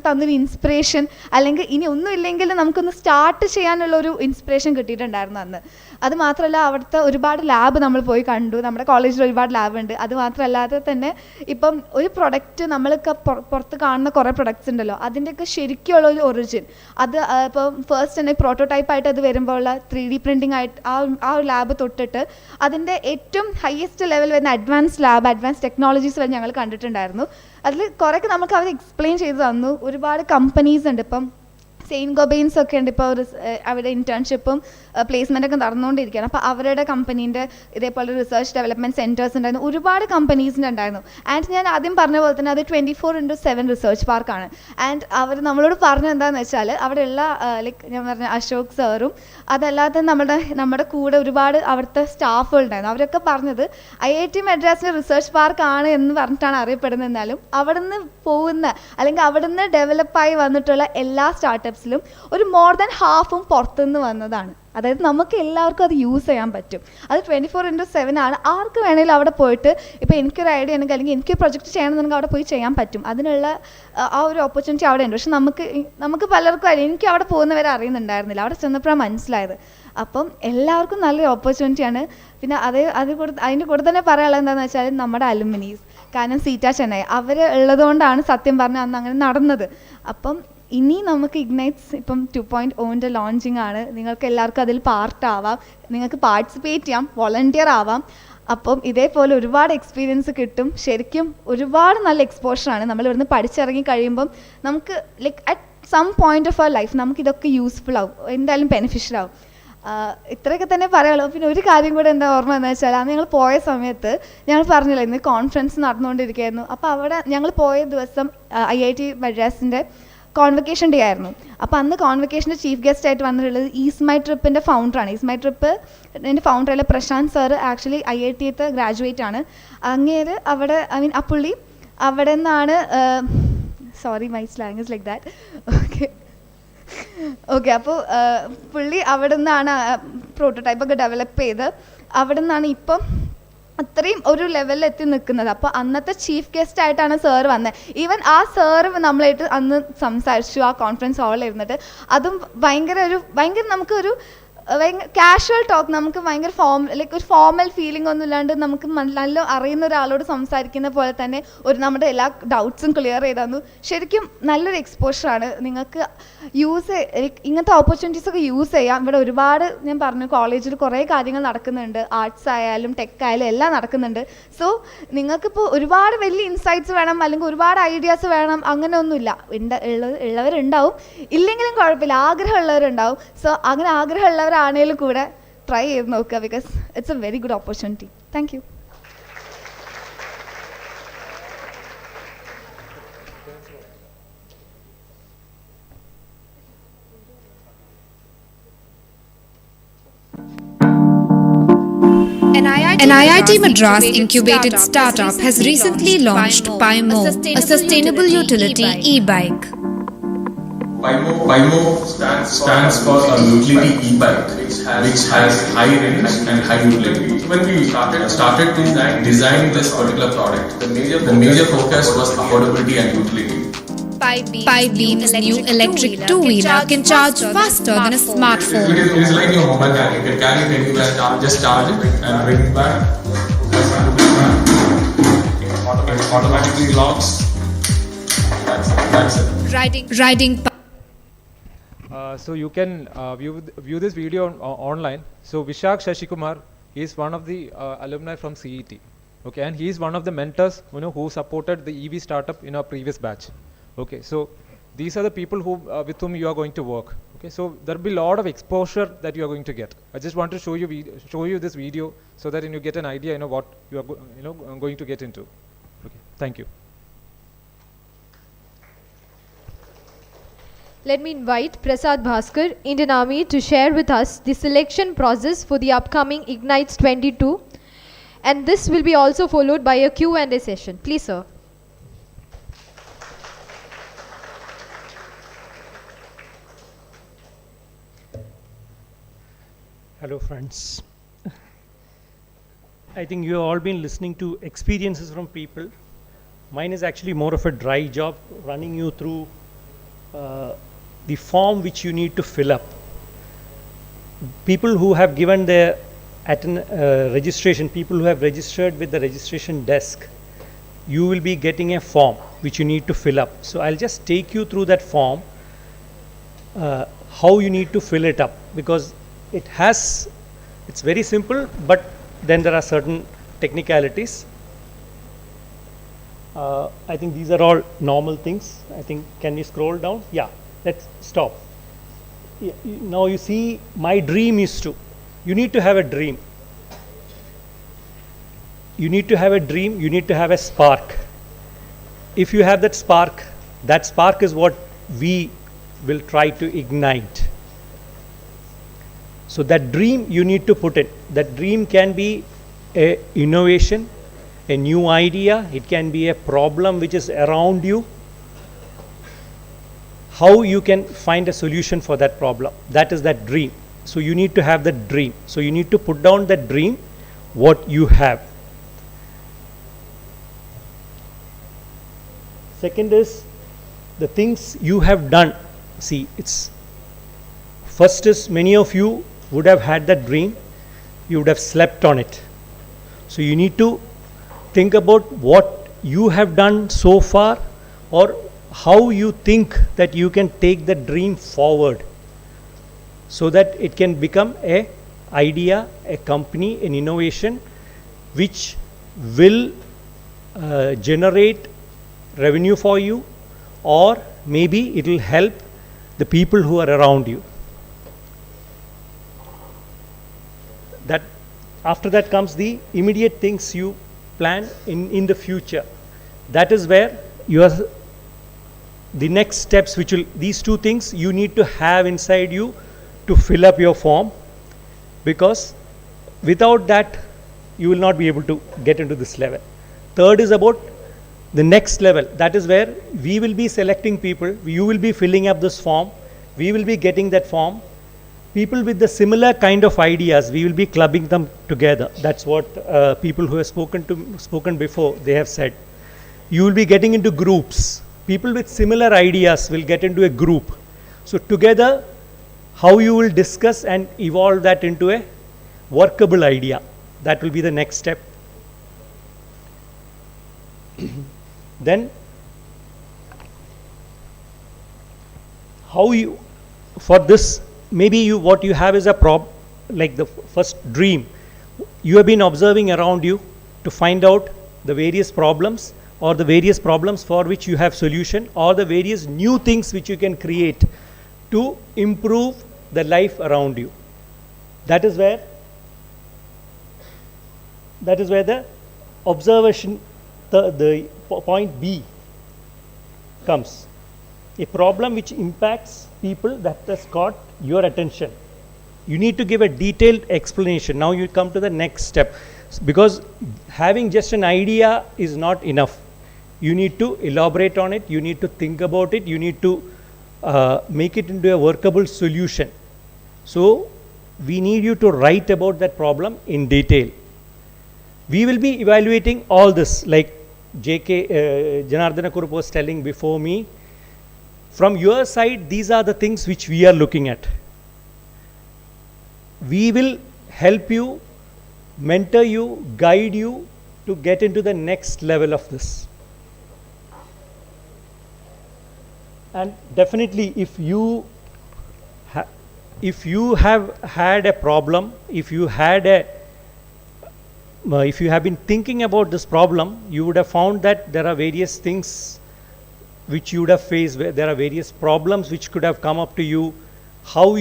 തന്നൊരു ഇൻസ്പിറേഷൻ, അല്ലെങ്കിൽ ഇനി ഒന്നും ഇല്ലെങ്കിൽ നമുക്കൊന്ന് സ്റ്റാർട്ട് ചെയ്യാനുള്ളൊരു ഇൻസ്പിറേഷൻ കിട്ടിയിട്ടുണ്ടായിരുന്നു അന്ന്. അത് മാത്രമല്ല അവിടുത്തെ ഒരുപാട് ലാബ് നമ്മൾ പോയി കണ്ടു. നമ്മുടെ കോളേജിൽ ഒരുപാട് ലാബ് ഉണ്ട്. അത് മാത്രമല്ലാതെ തന്നെ ഇപ്പം ഒരു പ്രൊഡക്റ്റ് നമ്മളൊക്കെ പുറത്ത് കാണുന്ന കുറേ പ്രൊഡക്ട്സ് ഉണ്ടല്ലോ, അതിൻ്റെയൊക്കെ ശരിക്കുള്ള ഒരു ഒറിജിൻ അത് ഇപ്പം ഫസ്റ്റ് തന്നെ പ്രോട്ടോടൈപ്പായിട്ട് അത് വരുമ്പോൾ ഉള്ള 3D പ്രിൻറ്റിംഗ് ആയിട്ട് ആ ഒരു ലാബ് തൊട്ടിട്ട് അതിൻ്റെ ഏറ്റവും ഹയസ്റ്റ് ലെവൽ വരുന്ന അഡ്വാൻസ് ടെക്നോളജീസ് വരെ ഞങ്ങൾ കണ്ടിട്ടുണ്ടായിരുന്നു. അതിൽ കുറേയൊക്കെ നമുക്ക് അവർ എക്സ്പ്ലെയിൻ ചെയ്ത് തന്നു. ഒരുപാട് കമ്പനീസ് ഉണ്ട്, ഇപ്പം സെയിൻറ്റ് ഗോബൈൻസ് ഒക്കെ ഉണ്ട്. ഇപ്പോൾ അവിടെ ഇൻറ്റേൺഷിപ്പും പ്ലേസ്മെൻറ്റൊക്കെ നടന്നുകൊണ്ടിരിക്കുകയാണ്. അപ്പോൾ അവരുടെ കമ്പനീൻ്റെ ഇതേപോലെ റിസർച്ച് ഡെവലപ്മെൻറ്റ് സെൻറ്റേഴ്സ് ഉണ്ടായിരുന്നു. ഒരുപാട് കമ്പനീസിൻ്റെ ഉണ്ടായിരുന്നു. ആൻഡ് ഞാൻ ആദ്യം പറഞ്ഞ പോലെ തന്നെ അത് 24/7 റിസർച്ച് പാർക്കാണ്. ആൻഡ് അവർ നമ്മളോട് പറഞ്ഞത് എന്താണെന്ന് വെച്ചാൽ അവിടെയുള്ള ലൈക്ക് ഞാൻ പറഞ്ഞ അശോക് സാറും അതല്ലാതെ നമ്മുടെ കൂടെ ഒരുപാട് അവിടുത്തെ സ്റ്റാഫുകളുണ്ടായിരുന്നു. അവരൊക്കെ പറഞ്ഞത് IIT മദ്രാസിൻ്റെ റിസർച്ച് പാർക്കാണ് എന്ന് പറഞ്ഞിട്ടാണ് അറിയപ്പെടുന്നത്. എന്നാലും അവിടെ നിന്ന് പോകുന്ന അല്ലെങ്കിൽ അവിടെ നിന്ന് ഡെവലപ്പായി വന്നിട്ടുള്ള എല്ലാ സ്റ്റാർട്ടപ്സിലും ഒരു മോർ ദാൻ ഹാഫും പുറത്തുനിന്ന് വന്നതാണ്. അതായത് നമുക്ക് എല്ലാവർക്കും അത് യൂസ് ചെയ്യാൻ പറ്റും. അത് 24/7 ആണ്. ആർക്ക് വേണമെങ്കിലും അവിടെ പോയിട്ട് ഇപ്പോൾ എനിക്കൊരു ഐഡിയ ഉണ്ടെങ്കിൽ അല്ലെങ്കിൽ എനിക്ക് പ്രൊജക്റ്റ് ചെയ്യണമെന്നുണ്ടെങ്കിൽ അവിടെ പോയി ചെയ്യാൻ പറ്റും. അതിനുള്ള ആ ഒരു ഓപ്പർച്യൂണിറ്റി അവിടെ ഉണ്ട്. പക്ഷെ നമുക്ക് പലർക്കും എനിക്ക് അവിടെ പോകുന്നവരെ അറിയുന്നുണ്ടായിരുന്നില്ല. അവിടെ ചെന്നപ്പോഴാണ് മനസ്സിലായത്. അപ്പം എല്ലാവർക്കും നല്ലൊരു ഓപ്പർച്യൂണിറ്റിയാണ്. പിന്നെ അതിൻ്റെ കൂടെ തന്നെ പറയാനുള്ളത് എന്താണെന്ന് വെച്ചാൽ നമ്മുടെ അലുമിനീസ്, കാരണം CETA ചെന്നൈ അവർ ഉള്ളതുകൊണ്ടാണ് സത്യം പറഞ്ഞാൽ അന്ന് അങ്ങനെ നടന്നത്. അപ്പം ഇനി നമുക്ക് ഇഗ്നൈറ്റ്സ് ഇപ്പം 2.0 ലോഞ്ചിങ് ആണ്. നിങ്ങൾക്ക് എല്ലാവർക്കും അതിൽ പാർട്ടാവാം, നിങ്ങൾക്ക് പാർട്ടിസിപ്പേറ്റ് ചെയ്യാം, വോളണ്ടിയർ ആവാം. അപ്പം ഇതേപോലെ ഒരുപാട് എക്സ്പീരിയൻസ് കിട്ടും. ശരിക്കും ഒരുപാട് നല്ല എക്സ്പോഷറാണ്. നമ്മൾ ഇവിടുന്ന് പഠിച്ചിറങ്ങി കഴിയുമ്പം നമുക്ക് like at some point of our life നമുക്കിതൊക്കെ യൂസ്ഫുൾ ആവും, എന്തായാലും ബെനിഫിഷ്യൽ ആവും. ഇത്രയൊക്കെ തന്നെ പറയാനുള്ളൂ. പിന്നെ ഒരു കാര്യം കൂടെ എന്താ ഓർമ്മ എന്ന് വെച്ചാൽ അന്ന് ഞങ്ങൾ പോയ സമയത്ത് ഞങ്ങൾ പറഞ്ഞില്ല ഇന്ന് കോൺഫറൻസ് നടന്നുകൊണ്ടിരിക്കുകയായിരുന്നു. അപ്പോൾ അവിടെ ഞങ്ങൾ പോയ ദിവസം IIT മദ്രാസിൻ്റെ കോൺവക്കേഷൻ ഡേ ആയിരുന്നു. അപ്പോൾ അന്ന് കോൺവക്കേഷൻ്റെ ചീഫ് ഗസ്റ്റ് ആയിട്ട് വന്നിട്ടുള്ളത് ISMI-TRIPൻ്റെ ഫൗണ്ടറാണ്. ISMI-TRIPൻ്റെ ഫൗണ്ടറായ Prashanth sir actually IIT graduate ആണ്. അങ്ങേര് അവിടെ ആ പുള്ളി അവിടെ നിന്നാണ് sorry my slang is like that okay അപ്പോൾ പുള്ളി അവിടെ നിന്നാണ് പ്രോട്ടോടൈപ്പൊക്കെ ഡെവലപ്പ് ചെയ്ത് അവിടെ നിന്നാണ് ഇപ്പം അത്രയും ഒരു ലെവലിൽ എത്തി നിൽക്കുന്നത്. അപ്പോൾ അന്നത്തെ ചീഫ് ഗസ്റ്റ് ആയിട്ടാണ് സാർ വന്നത്. ഈവൻ ആ സാറ് നമ്മളായിട്ട് അന്ന് സംസാരിച്ചു ആ കോൺഫറൻസ് ഹാളിൽ ഇരുന്നിട്ട്. അതും ഭയങ്കര നമുക്കൊരു കാഷ്വൽ ടോക്ക്, നമുക്ക് ഭയങ്കര ലൈക്ക് ഒരു ഫോർമൽ ഫീലിംഗ് ഒന്നും ഇല്ലാണ്ട് നമുക്ക് നല്ല അറിയുന്ന ഒരാളോട് സംസാരിക്കുന്ന പോലെ തന്നെ നമ്മുടെ എല്ലാ ഡൗട്ട്സും ക്ലിയർ ചെയ്ത് തന്നു. ശരിക്കും നല്ലൊരു എക്സ്പോഷറാണ്. നിങ്ങൾക്ക് ഇങ്ങനത്തെ ഓപ്പർച്യൂണിറ്റീസൊക്കെ യൂസ് ചെയ്യാം. ഇവിടെ ഒരുപാട് ഞാൻ പറഞ്ഞു കോളേജിൽ കുറേ കാര്യങ്ങൾ നടക്കുന്നുണ്ട്, ആർട്സ് ആയാലും ടെക് ആയാലും എല്ലാം നടക്കുന്നുണ്ട്. സോ നിങ്ങൾക്കിപ്പോൾ ഒരുപാട് വലിയ ഇൻസൈറ്റ്സ് വേണം അല്ലെങ്കിൽ ഒരുപാട് ഐഡിയാസ് വേണം അങ്ങനെയൊന്നുമില്ല. ഉള്ളവരുണ്ടാവും, ഇല്ലെങ്കിലും കുഴപ്പമില്ല, ആഗ്രഹമുള്ളവരുണ്ടാവും. സോ അങ്ങനെ ആഗ്രഹമുള്ളവർ ആണെങ്കിലും കൂടെ ട്രൈ ചെയ്ത് നോക്കുക, because it's A very good opportunity. Thank you. An An IIT Madras incubated startup has recently launched PIMO, a sustainable utility e-bike. PIMO stands for a utility e-bike, which has high range and high utility. When we started to design this particular product, the major focus was affordability and utility. Pipebeam's new electric two-wheeler can charge faster than a smartphone. It is like your mobile carrier. You can carry it anywhere, just charge it and bring it back. It automatically locks. That's it. Riding. So you can view this video online. So Vishak Shashikumar, he is one of the alumni from CET. Okay, and he is one of the mentors, who supported the EV startup in our previous batch. Okay, so these are the people who with whom you are going to work. Okay, so there will be a lot of exposure that you are going to get. I just want to show you this video so that you get an idea, what you are going to get into. Okay, thank you. Let me invite Prasad Bhaskar, Indian Army, to share with us the selection process for the upcoming IGniTES'22, and this will be also followed by a Q&A session. Please, sir. Hello friends. I think you have all been listening to experiences from people. Mine is actually more of a dry job, running you through the form which you need to fill up. People who have given their registration, people who have registered with the registration desk, you will be getting a form which you need to fill up. So I'll just take you through that form, how you need to fill it up, because it's very simple, but then there are certain technicalities. I think these are all normal things. I think, can you scroll down? Yeah, let's stop. Yeah, now you see, my dream is you need to have a dream. You need to have a dream, you need to have a spark. If you have that spark is what we will try to ignite. So that dream you need to put in. That dream can be a innovation, a new idea, it can be a problem which is around you. How you can find a solution for that problem, that is that dream. So you need to have that dream. So you need to put down that dream, what you have. Second is the things you have done. See, first is, many of you would have had that dream, you would have slept on it. So you need to think about what you have done so far, or how you think that you can take the dream forward so that it can become an idea, a company, an innovation which will generate revenue for you, or maybe it will help the people who are around you. That after that comes the immediate things you plan in the future. That is where the next steps, these two things you need to have inside you to fill up your form, because without that you will not be able to get into this level. Third is about the next level. That is where we will be selecting people, you will be filling up this form, we will be getting that form. People with the similar kind of ideas, we will be clubbing them together. That's what people who have spoken before, they have said. You will be getting into groups. People with similar ideas will get into a group. So together, how you will discuss and evolve that into a workable idea. That will be the next step. Then, for this, maybe what you have is like the first dream. You have been observing around you to find out the various problems, or the various problems for which you have solution, or the various new things which you can create to improve the life around you. That is where the observation, the point B comes. A problem which impacts people, that has got your attention. You need to give a detailed explanation. Now you come to the next step. because having just an idea is not enough. You need to elaborate on it, you need to think about it, you need to make it into a workable solution. So we need you to write about that problem in detail. We will be evaluating all this, like Janardana Kurup was telling before me. From your side, these are the things which we are looking at. We will help you, mentor you, guide you to get into the next level of this. And definitely, if you have had a problem, if you have been thinking about this problem, you would have found that there are various things which you would have faced, where there are various problems which could have come up to you, how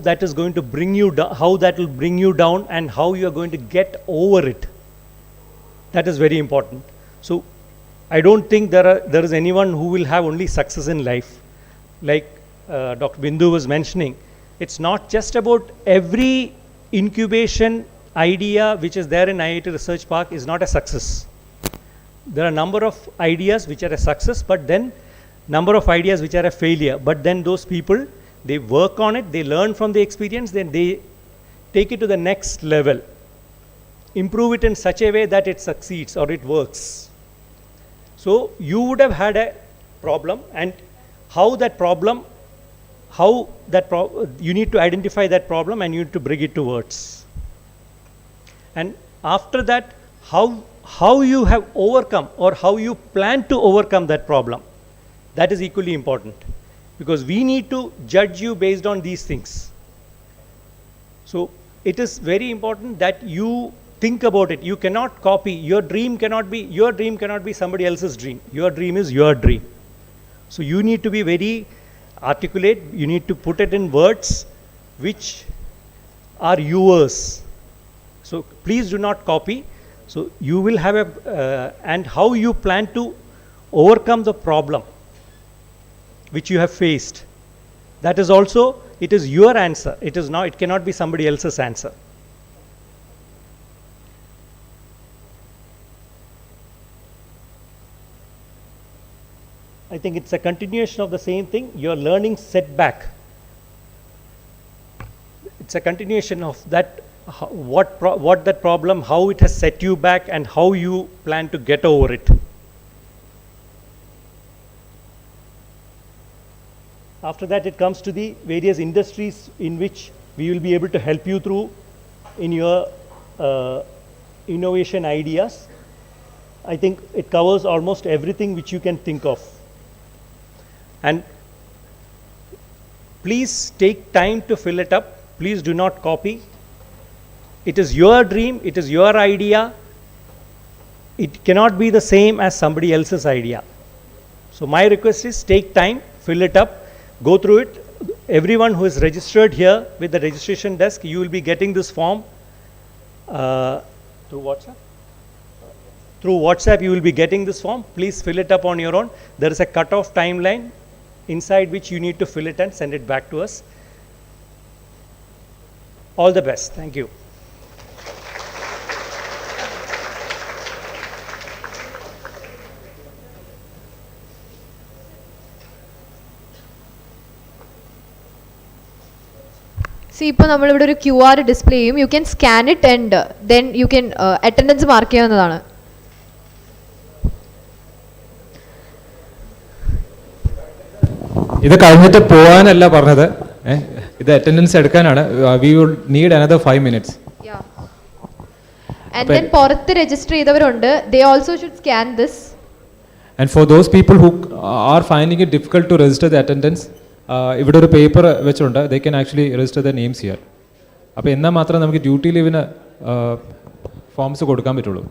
that is going to bring you down, how that will bring you down, and how you are going to get over it. That is very important. So I don't think there is anyone who will have only success in life. Like Dr. Bindu was mentioning, it's not just about every incubation idea which is there in IIT Research Park is not a success. There are a number of ideas which are a success, but then number of ideas which are a failure. But then those people, they work on it, they learn from the experience, then they take it to the next level, improve it in such a way that it succeeds or it works. So you would have had a problem, and you need to identify that problem and you need to bring it to words. And after that, how you have overcome or how you plan to overcome that problem, that is equally important, because we need to judge you based on these things. So it is very important that you think about it. You cannot copy. Your dream cannot be somebody else's dream. Your dream is your dream. So you need to be very articulate. You need to put it in words which are yours. So please do not copy. So you will have and how you plan to overcome the problem which you have faced. That is also, it is your answer. It cannot be somebody else's answer. I think it's a continuation of the same thing. Your learning setback. It's a continuation of that. What that problem, how it has set you back, and how you plan to get over it. After that, it comes to the various industries in which we will be able to help you through in your innovation ideas. I think it covers almost everything which you can think of. And please take time to fill it up. Please do not copy. It is your dream, it is your idea. It cannot be the same as somebody else's idea. So my request is, take time, fill it up, go through it. Everyone who is registered here with the registration desk, you will be getting this form through WhatsApp. Through WhatsApp you will be getting this form. Please fill it up on your own. There is a cut-off timeline inside which you need to fill it and send it back to us. All the best. Thank you. See, ഇപ്പോൾ നമ്മളിവിടെ ഒരു QR display ചെയ്യും. You can scan it and then you can attendance mark ചെയ്യാവുന്നതാണ്. ഇത് കഴിഞ്ഞിട്ട് പോകാനല്ല പറഞ്ഞത്, ഇത് attendance എടുക്കാനാണ്. We will need another 5 minutes. Yeah. And then പുറത്ത് register ചെയ്തവരുണ്ട്. They also should scan this. And for those people who are finding it difficult to register the attendance, ഇവിടെ ഒരു paper വെച്ചുണ്ട്. They can actually register their names here. അപ്പോൾ എന്നാൽ മാത്രമേ നമുക്ക് duty ലീവിന് forms കൊടുക്കാൻ പറ്റുള്ളൂ.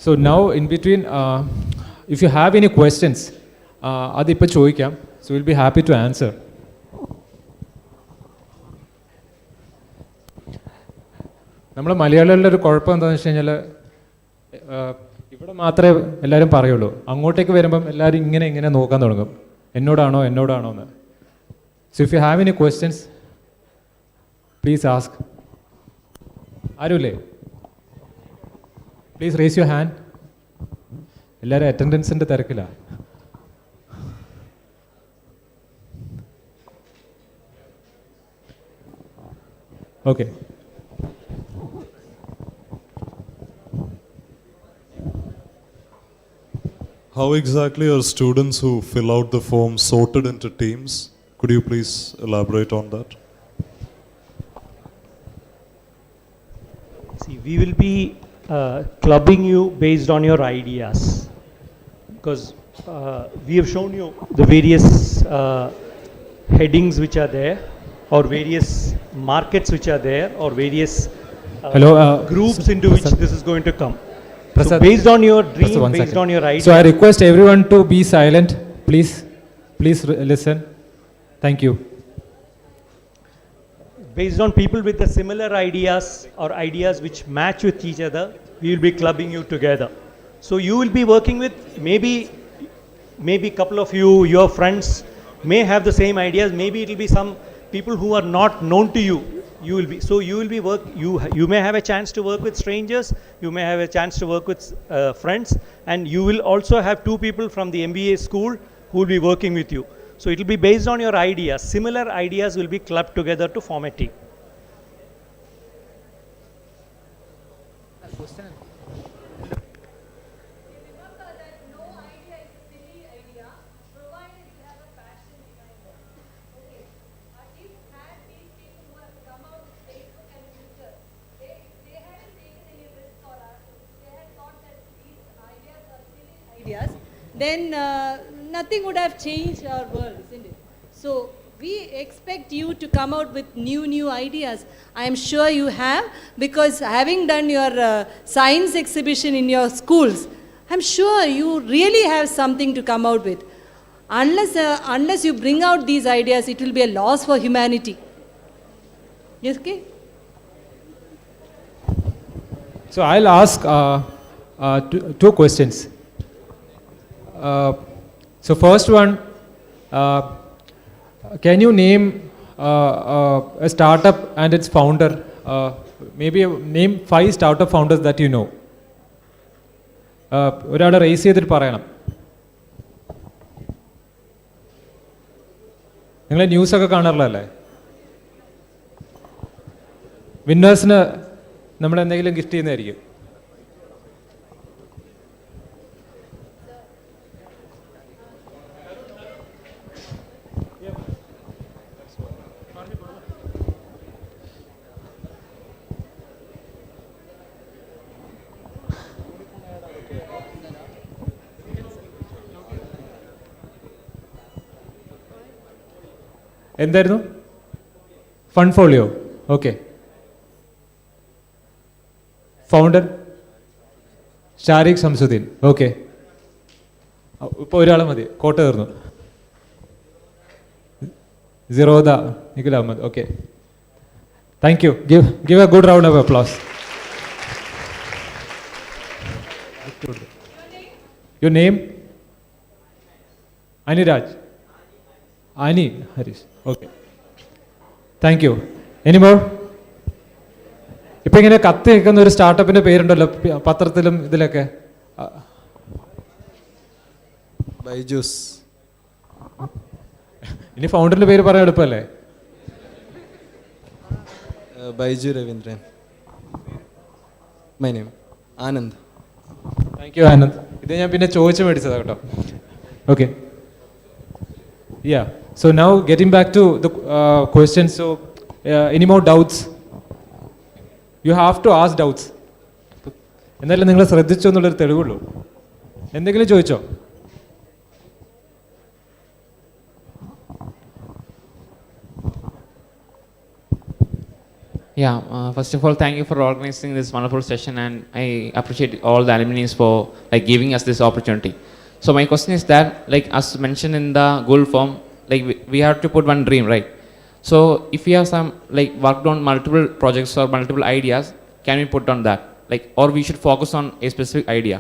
So now in between, if you have any questions, അതിപ്പോൾ ചോദിക്കാം. So we'll be happy to answer. നമ്മൾ മലയാളികളുടെ ഒരു കുഴപ്പം എന്താണെന്ന് വെച്ച് കഴിഞ്ഞാൽ, ഇവിടെ മാത്രമേ എല്ലാവരും പറയുള്ളൂ. അങ്ങോട്ടേക്ക് വരുമ്പം എല്ലാവരും ഇങ്ങനെ നോക്കാൻ തുടങ്ങും, എന്നോടാണോ എന്ന്. So if you have any questions, please ask. Arule, please raise your hand. എല്ലാവരും അറ്റൻഡൻസിൻ്റെ തിരക്കിലാണ്. Okay. How exactly are students who fill out the form sorted into teams? Could you please elaborate on that? See, we will be clubbing you based on your ideas, because we have shown you the various headings which are there, or various markets which are there, or various groups into which this is going to come. So based on your dream, based on your idea. So I request everyone to be silent, please. Please listen. Thank you. Based on people with the similar ideas or ideas which match with each other, we will be clubbing you together. So you will be working with maybe a couple of you, your friends may have the same ideas. Maybe it will be some people who are not known to you. You will be you may have a chance to work with strangers, you may have a chance to work with friends, and you will also have two people from the MBA school who will be working with you. So it will be based on your ideas. Similar ideas will be clubbed together to form a team. Then nothing would have changed our world, isn't it? So we expect you to come out with new ideas. I am sure you have, because having done your science exhibition in your schools, I'm sure you really have something to come out with. Unless you bring out these ideas, it will be a loss for humanity. Yes, okay? So I'll ask two questions. So first one, can you name a startup and its founder? Maybe name 5 startup founders that you know. ഒരാൾ raise ചെയ്തിട്ട് പറയണം. നിങ്ങൾ ന്യൂസൊക്കെ കാണാറുള്ളതല്ലേ? വിന്നേഴ്സിന് നമ്മൾ എന്തെങ്കിലും gift ചെയ്യുന്നതായിരിക്കും. എന്തായിരുന്നു? Fund folio. Okay. Founder Sharikh Shamsuddin. Okay. ഇപ്പോൾ ഒരാൾ മതി, കോട്ട തീർന്നു. Zerodha Nikhil Ahmed. Okay, thank you. Give a good round of applause. Your name? Aniraj. Ani Harish. Okay. Thank you. Any more? ഇപ്പം ഇങ്ങനെ കത്തി നിൽക്കുന്ന ഒരു സ്റ്റാർട്ടപ്പിൻ്റെ പേരുണ്ടല്ലോ പത്രത്തിലും ഇതിലൊക്കെ. ബൈജൂസ്. ഇനി ഫൗണ്ടറിൻ്റെ പേര് പറയാൻ എളുപ്പമല്ലേ? Byju Raveendran. My name Anand. Thank you Anand. ഇത് ഞാൻ പിന്നെ ചോദിച്ചു മേടിച്ചതാണ് കേട്ടോ. Okay. Yeah. So now getting back to the questions. So any more doubts? You have to ask doubts. എന്നാലും നിങ്ങൾ ശ്രദ്ധിച്ചോ എന്നുള്ളൊരു തെളിവുള്ളൂ. എന്തെങ്കിലും ചോദിച്ചോ? Yeah, first of all, thank you for organizing this wonderful session, and I appreciate all the alumni for giving us this opportunity. So my question is that, as mentioned in the goal form, we have to put one dream, right? So if we have some worked on multiple projects or multiple ideas, can we put on that? Or we should focus on a specific idea?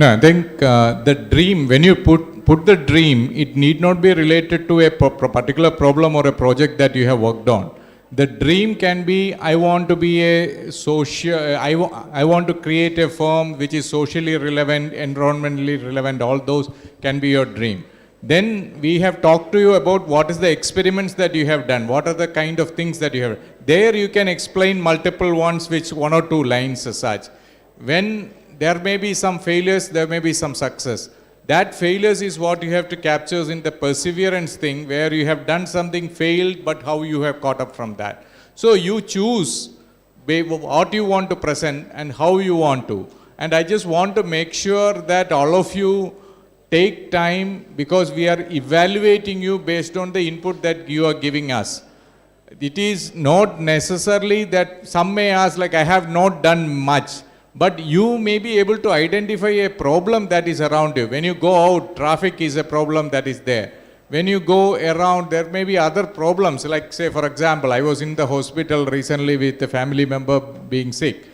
No, I think the dream, when you put the dream, it need not be related to a particular problem or a project that you have worked on. The dream can be, I want to be a social, I want to create a firm which is socially relevant, environmentally relevant, all those can be your dream. Then we have talked to you about what is the experiments that you have done, what are the kind of things that you have. There you can explain multiple ones, which 1 or 2 lines as such. When there may be some failures, there may be some success. That failures is what you have to capture in the perseverance thing, where you have done something, failed, but how you have caught up from that. So you choose what you want to present and how you want to. And I just want to make sure that all of you take time, because we are evaluating you based on the input that you are giving us. It is not necessarily that some may ask, like, I have not done much. But you may be able to identify a problem that is around you. When you go out, traffic is a problem that is there. When you go around, there may be other problems. Like, say, for example, I was in the hospital recently with a family member being sick.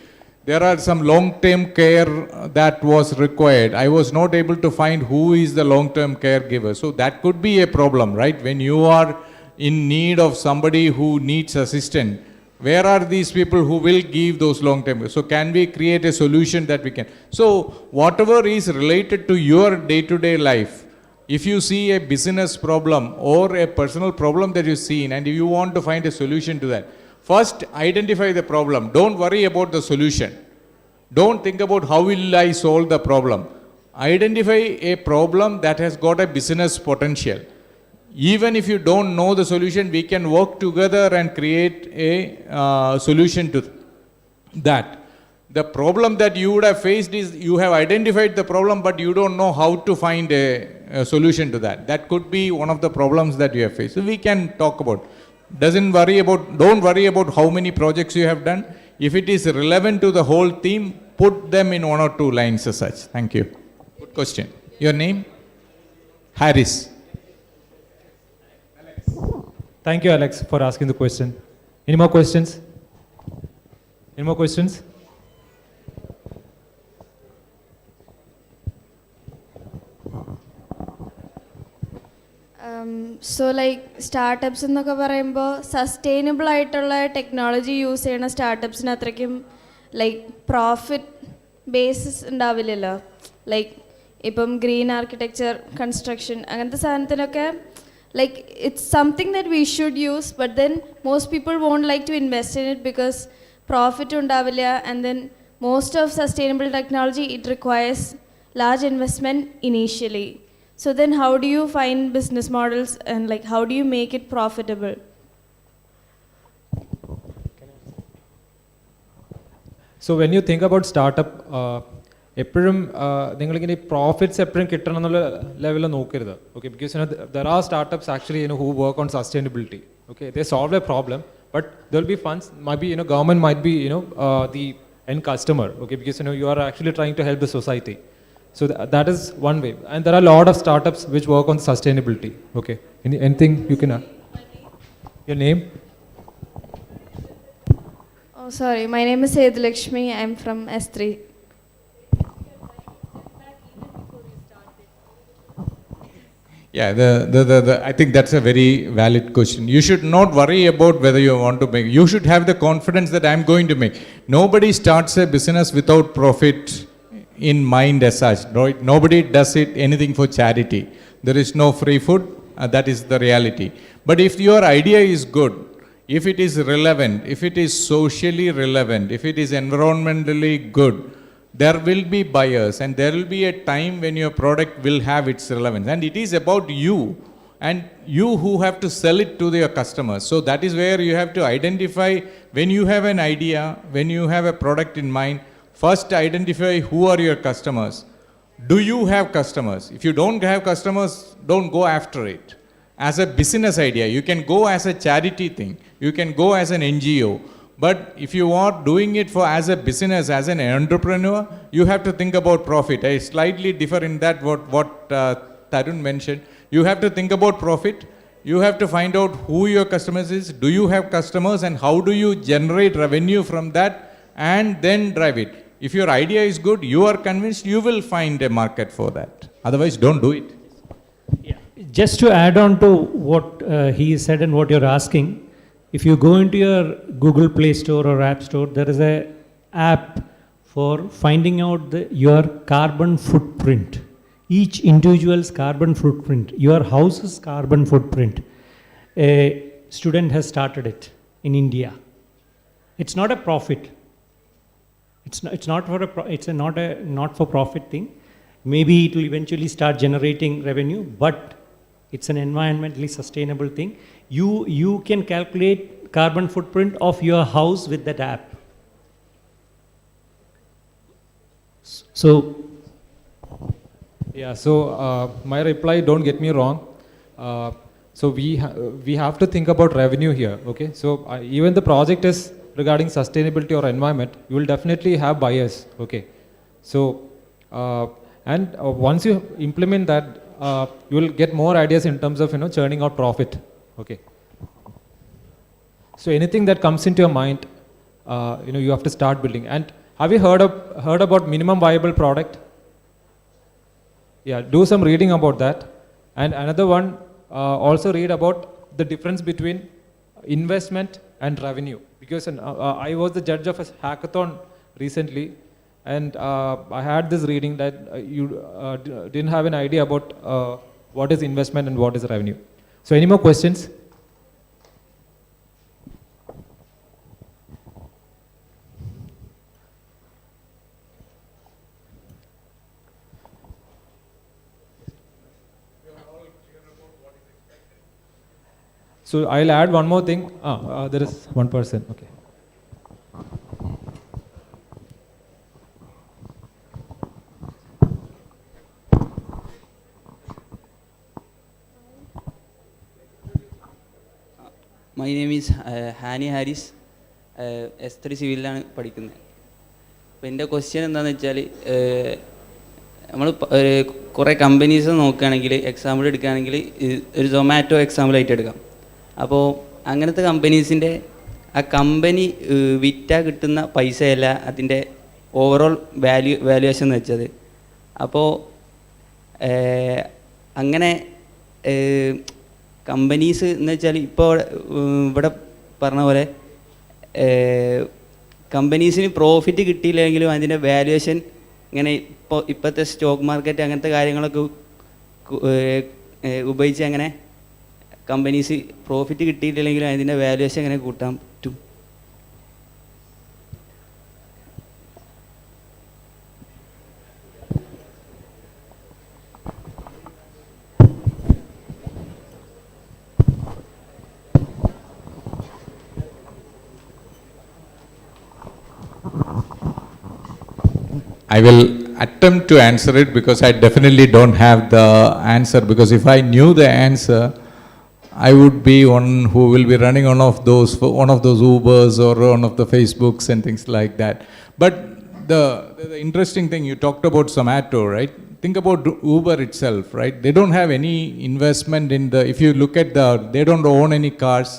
There are some long-term care that was required. I was not able to find who is the long-term caregiver. So that could be a problem, right? When you are in need of somebody who needs assistance, where are these people who will give those long-term? So can we create a solution that we can? So whatever is related to your day-to-day life, if you see a business problem or a personal problem that you've seen and you want to find a solution to that, first identify the problem. Don't worry about the solution. Don't think about how will I solve the problem. Identify a problem that has got a business potential. Even if you don't know the solution, we can work together and create a solution to that. The problem that you would have faced is you have identified the problem, but you don't know how to find a solution to that. That could be one of the problems that you have faced. So we can talk about. Don't worry about how many projects you have done. If it is relevant to the whole theme, put them in 1 or 2 lines as such. Thank you. Good question. Your name? Harris. Thank you, Alex, for asking the question. Any more questions? Any more questions? So like startups എന്നൊക്കെ പറയുമ്പോൾ sustainable ആയിട്ടുള്ള technology use ചെയ്യുന്ന സ്റ്റാർട്ടപ്സിന് അത്രയ്ക്കും like profit basis ഉണ്ടാവില്ലല്ലോ. Like ഇപ്പം green architecture, construction അങ്ങനത്തെ സാധനത്തിനൊക്കെ like it's something that we should use, but then most people won't like to invest in it because profit undavilla, and then most of sustainable technology, it requires large investment initially. So then how do you find business models and like how do you make it profitable? So when you think about startup, എപ്പോഴും നിങ്ങളിങ്ങനെ profits എപ്പോഴും കിട്ടണം എന്നുള്ള ലെവലിൽ നോക്കരുത്. Okay, because there are startups actually who work on sustainability. Okay, they solve A problem, but there will be funds, might be government might be the end customer. Okay, because you are actually trying to help the society. So that is one way, and there are a lot of startups which work on sustainability. Okay, anything you can add? Your name? Oh sorry, my name is Sedulakshmi. I'm from S3. Yeah, I think that's a very valid question. You should not worry about whether you want to make. You should have the confidence that I'm going to make. Nobody starts a business without profit in mind as such. Right? Nobody does anything for charity. There is no free food. That is the reality. But if your idea is good, if it is relevant, if it is socially relevant, if it is environmentally good, there will be buyers, and there will be a time when your product will have its relevance, and it is about you and you who have to sell it to your customers. So that is where you have to identify, when you have an idea, when you have a product in mind, first identify who are your customers. Do you have customers? If you don't have customers, don't go after it. As a business idea, you can go as a charity thing, you can go as an NGO. But if you are doing it for as a business, as an entrepreneur, you have to think about profit. I slightly differ in that what Tarun mentioned. You have to think about profit. You have to find out who your customers is. Do you have customers, and how do you generate revenue from that and then drive it? If your idea is good, you are convinced, you will find a market for that. Otherwise, don't do it. Just to add on to what he said and what you're asking, if you go into your Google Play Store or App Store, there is a app for finding out your carbon footprint. Each individual's carbon footprint, your house's carbon footprint. A student has started it in India. It's not a profit. It's not a not-for-profit thing. Maybe it will eventually start generating revenue, but it's an environmentally sustainable thing. You can calculate carbon footprint of your house with that app. So, yeah. So my reply, don't get me wrong. So we have to think about revenue here. Okay. So even the project is regarding sustainability or environment, you will definitely have buyers. Okay. So once you implement that, you will get more ideas in terms of churning out profit. Okay. So anything that comes into your mind, you have to start building. And have you heard about minimum viable product? Yeah, do some reading about that. And another one, also read about the difference between investment and revenue. Because I was the judge of a hackathon recently, and I had this reading that you didn't have an idea about what is investment and what is revenue. So any more questions? So I'll add one more thing. There is one person. Okay. My name is Hani Harris. S3 സിവിലാണ് പഠിക്കുന്നത്. അപ്പോൾ എൻ്റെ question എന്താണെന്ന് വെച്ചാൽ നമ്മൾ കുറേ companies നോക്കുകയാണെങ്കിൽ example എടുക്കുകയാണെങ്കിൽ ഒരു സൊമാറ്റോ എക്സാമ്പിളായിട്ട് എടുക്കാം. അപ്പോൾ അങ്ങനത്തെ കമ്പനീസിൻ്റെ ആ കമ്പനി വിറ്റാൽ കിട്ടുന്ന പൈസയല്ല അതിൻ്റെ ഓവറോൾ വാല്യുവേഷൻ എന്ന് വെച്ചത്. അപ്പോൾ അങ്ങനെ കമ്പനീസ് എന്ന് വെച്ചാൽ ഇപ്പോൾ ഇവിടെ പറഞ്ഞ പോലെ കമ്പനീസിന് പ്രോഫിറ്റ് കിട്ടിയില്ലെങ്കിലും അതിൻ്റെ വാല്യുവേഷൻ ഇങ്ങനെ ഇപ്പോഴത്തെ സ്റ്റോക്ക് മാർക്കറ്റ് അങ്ങനത്തെ കാര്യങ്ങളൊക്കെ ഉപയോഗിച്ച് അങ്ങനെ കമ്പനീസ് പ്രോഫിറ്റ് കിട്ടിയിട്ടില്ലെങ്കിലും അതിൻ്റെ വാല്യുവേഷൻ എങ്ങനെ കൂട്ടാൻ പറ്റും? I will attempt to answer it because I definitely don't have the answer, because if I knew the answer, I would be one who will be running one of those Ubers or one of the Facebooks and things like that. But the interesting thing, you talked about Zomato, right? Think about Uber itself, right? They don't have any investment in if you look at they don't own any cars.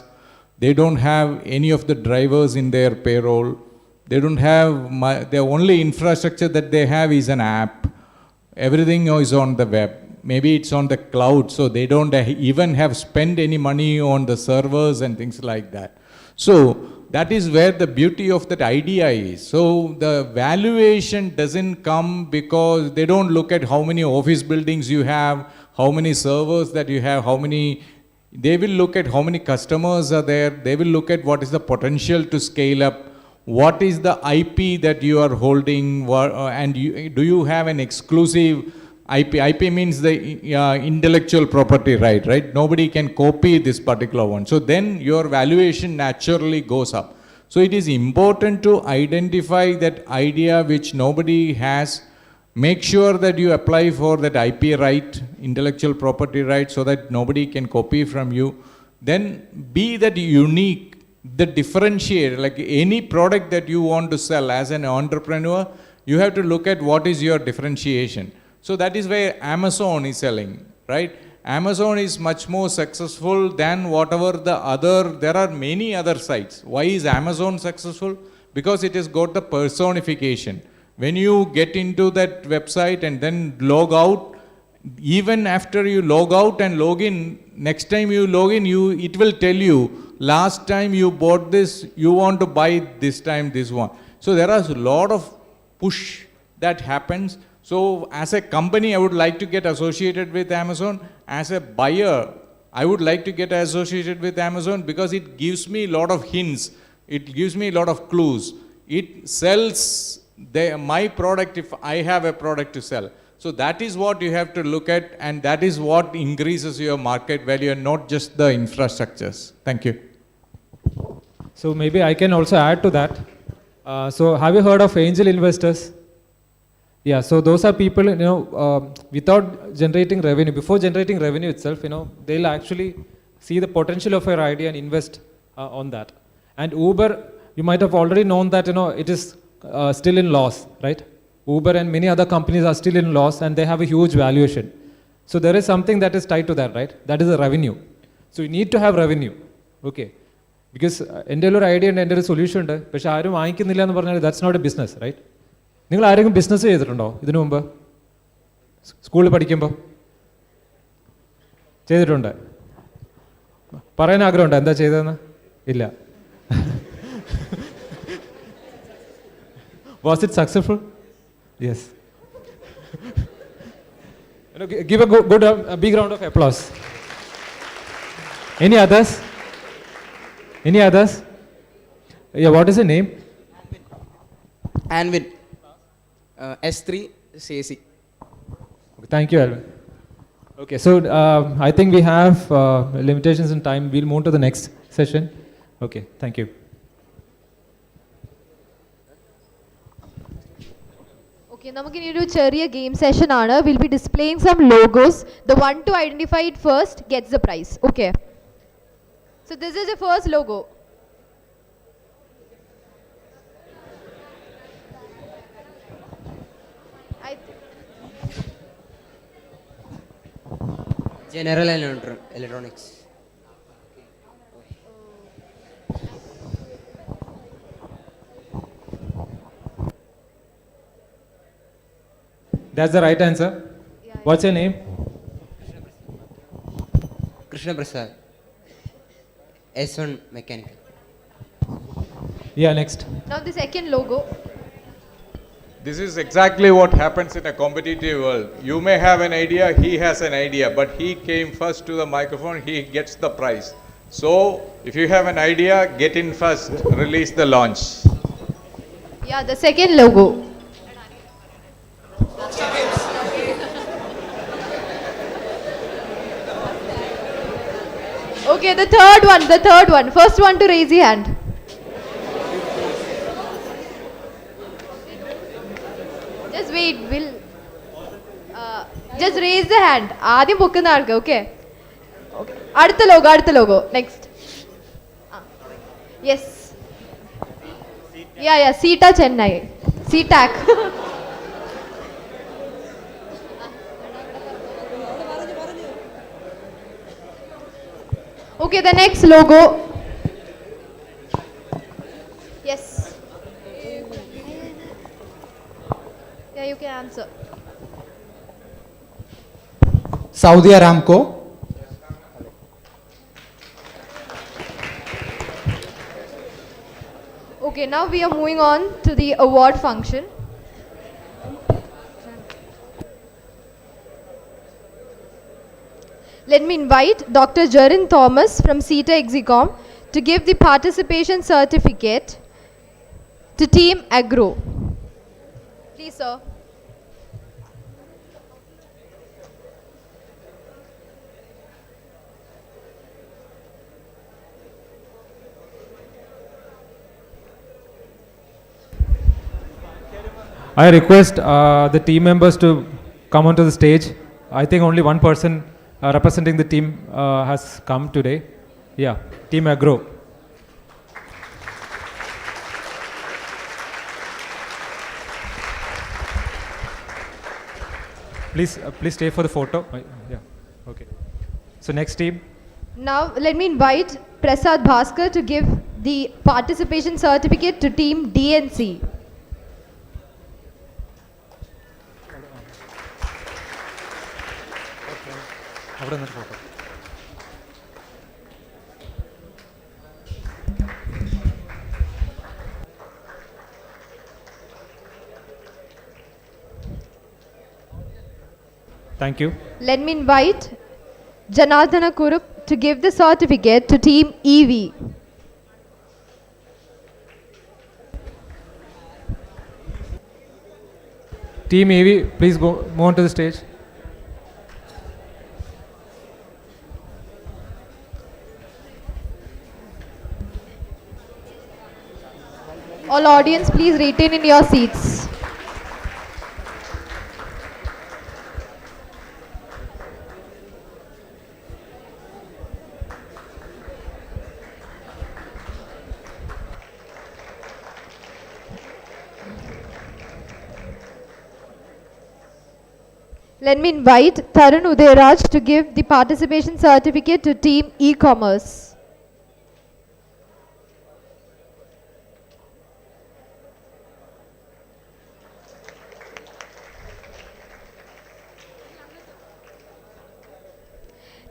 They don't have any of the drivers in their payroll. They don't have, the only infrastructure that they have is an app. Everything is on the web. Maybe it's on the cloud, so they don't even have spent any money on the servers and things like that. So that is where the beauty of that idea is. So the valuation doesn't come because they don't look at how many office buildings you have, how many servers that you have, they will look at how many customers are there. They will look at what is the potential to scale up. What is the IP that you are holding, and do you have an exclusive IP? IP means the intellectual property right? Nobody can copy this particular one. So then your valuation naturally goes up. So it is important to identify that idea which nobody has. Make sure that you apply for that IP right, intellectual property right, so that nobody can copy from you. Then be that unique, the differentiator, like any product that you want to sell as an entrepreneur, you have to look at what is your differentiation. So that is where Amazon is selling, right? Amazon is much more successful than whatever there are many other sites. Why is Amazon successful? Because it has got the personification. When you get into that website and then log out, even after you log out and log in, next time you log in, it will tell you, last time you bought this, you want to buy this time this one. So there is a lot of push that happens. So as a company, I would like to get associated with Amazon. As a buyer, I would like to get associated with Amazon because it gives me a lot of hints. It gives me a lot of clues. It sells my product if I have a product to sell. So that is what you have to look at, and that is what increases your market value and not just the infrastructures. Thank you. So maybe I can also add to that. So have you heard of angel investors? Yeah, so those are people, without generating revenue, before generating revenue itself, they'll actually see the potential of your idea and invest on that. And Uber, you might have already known that, it is still in loss, right? Uber and many other companies are still in loss and they have a huge valuation. So there is something that is tied to that, right? That is a revenue. So you need to have revenue, okay? Because എൻ്റെ ഒരു idea ഉണ്ട്, എൻ്റെ ഒരു solution ഉണ്ട്, പക്ഷെ ആരും വാങ്ങിക്കുന്നില്ല എന്ന് പറഞ്ഞാൽ that's not a business, right? നിങ്ങൾ ആരെങ്കിലും ബിസിനസ് ചെയ്തിട്ടുണ്ടോ ഇതിനു മുമ്പ്? സ്കൂളിൽ പഠിക്കുമ്പോൾ ചെയ്തിട്ടുണ്ട്? പറയാൻ ആഗ്രഹമുണ്ടോ എന്താ ചെയ്തതെന്ന്? ഇല്ല. Was it successful? Yes. Give a big round of applause. Any others? Any others? Yeah, what is the name? Anvin. S3 CAC. Okay, thank you, Alvin. Okay, so I think we have limitations in time. We'll move to the next session. Okay, thank you. Okay, നമുക്കിനി ഒരു ചെറിയ game session ആണ്. We'll be displaying some logos. The one to identify it first gets the prize. Okay. So this is the first logo. General Electronics. That's the right answer. Yeah, what's your name? Krishna Prasad. S1 Mechanical. Yeah, next. Now the second logo. This is exactly what happens in a competitive world. You may have an idea, he has an idea, but he came first to the microphone, he gets the prize. So, if you have an idea, get in first, release the launch. Yeah, the second logo. Okay, the third one. First one to raise your hand. Just wait, just raise the hand. ആദ്യം പൊക്കുന്ന ആൾക്ക്, okay? Okay. അടുത്ത logo. Next. Yes. Yeah, CETA Chennai. CETAC. Okay, the next logo. Yes. Yeah, you can answer. Saudi Aramco. Okay, now we are moving on to the award function. Let me invite Dr. Jarin Thomas from CETA Exicom to give the participation certificate to Team Agro. Please, sir. I request the team members to come onto the stage. I think only one person representing the team has come today. Yeah, Team Agro. Please stay for the photo. Yeah, okay. So next team. Now let me invite Prasad Bhaskar to give the participation certificate to Team DNC. Thank you. Let me invite Janardana Kurup to give the certificate to Team EV. Team EV, please go move on to the stage. All audience, please retain in your seats. Let me invite Tarun Udayraj to give the participation certificate to Team E-Commerce.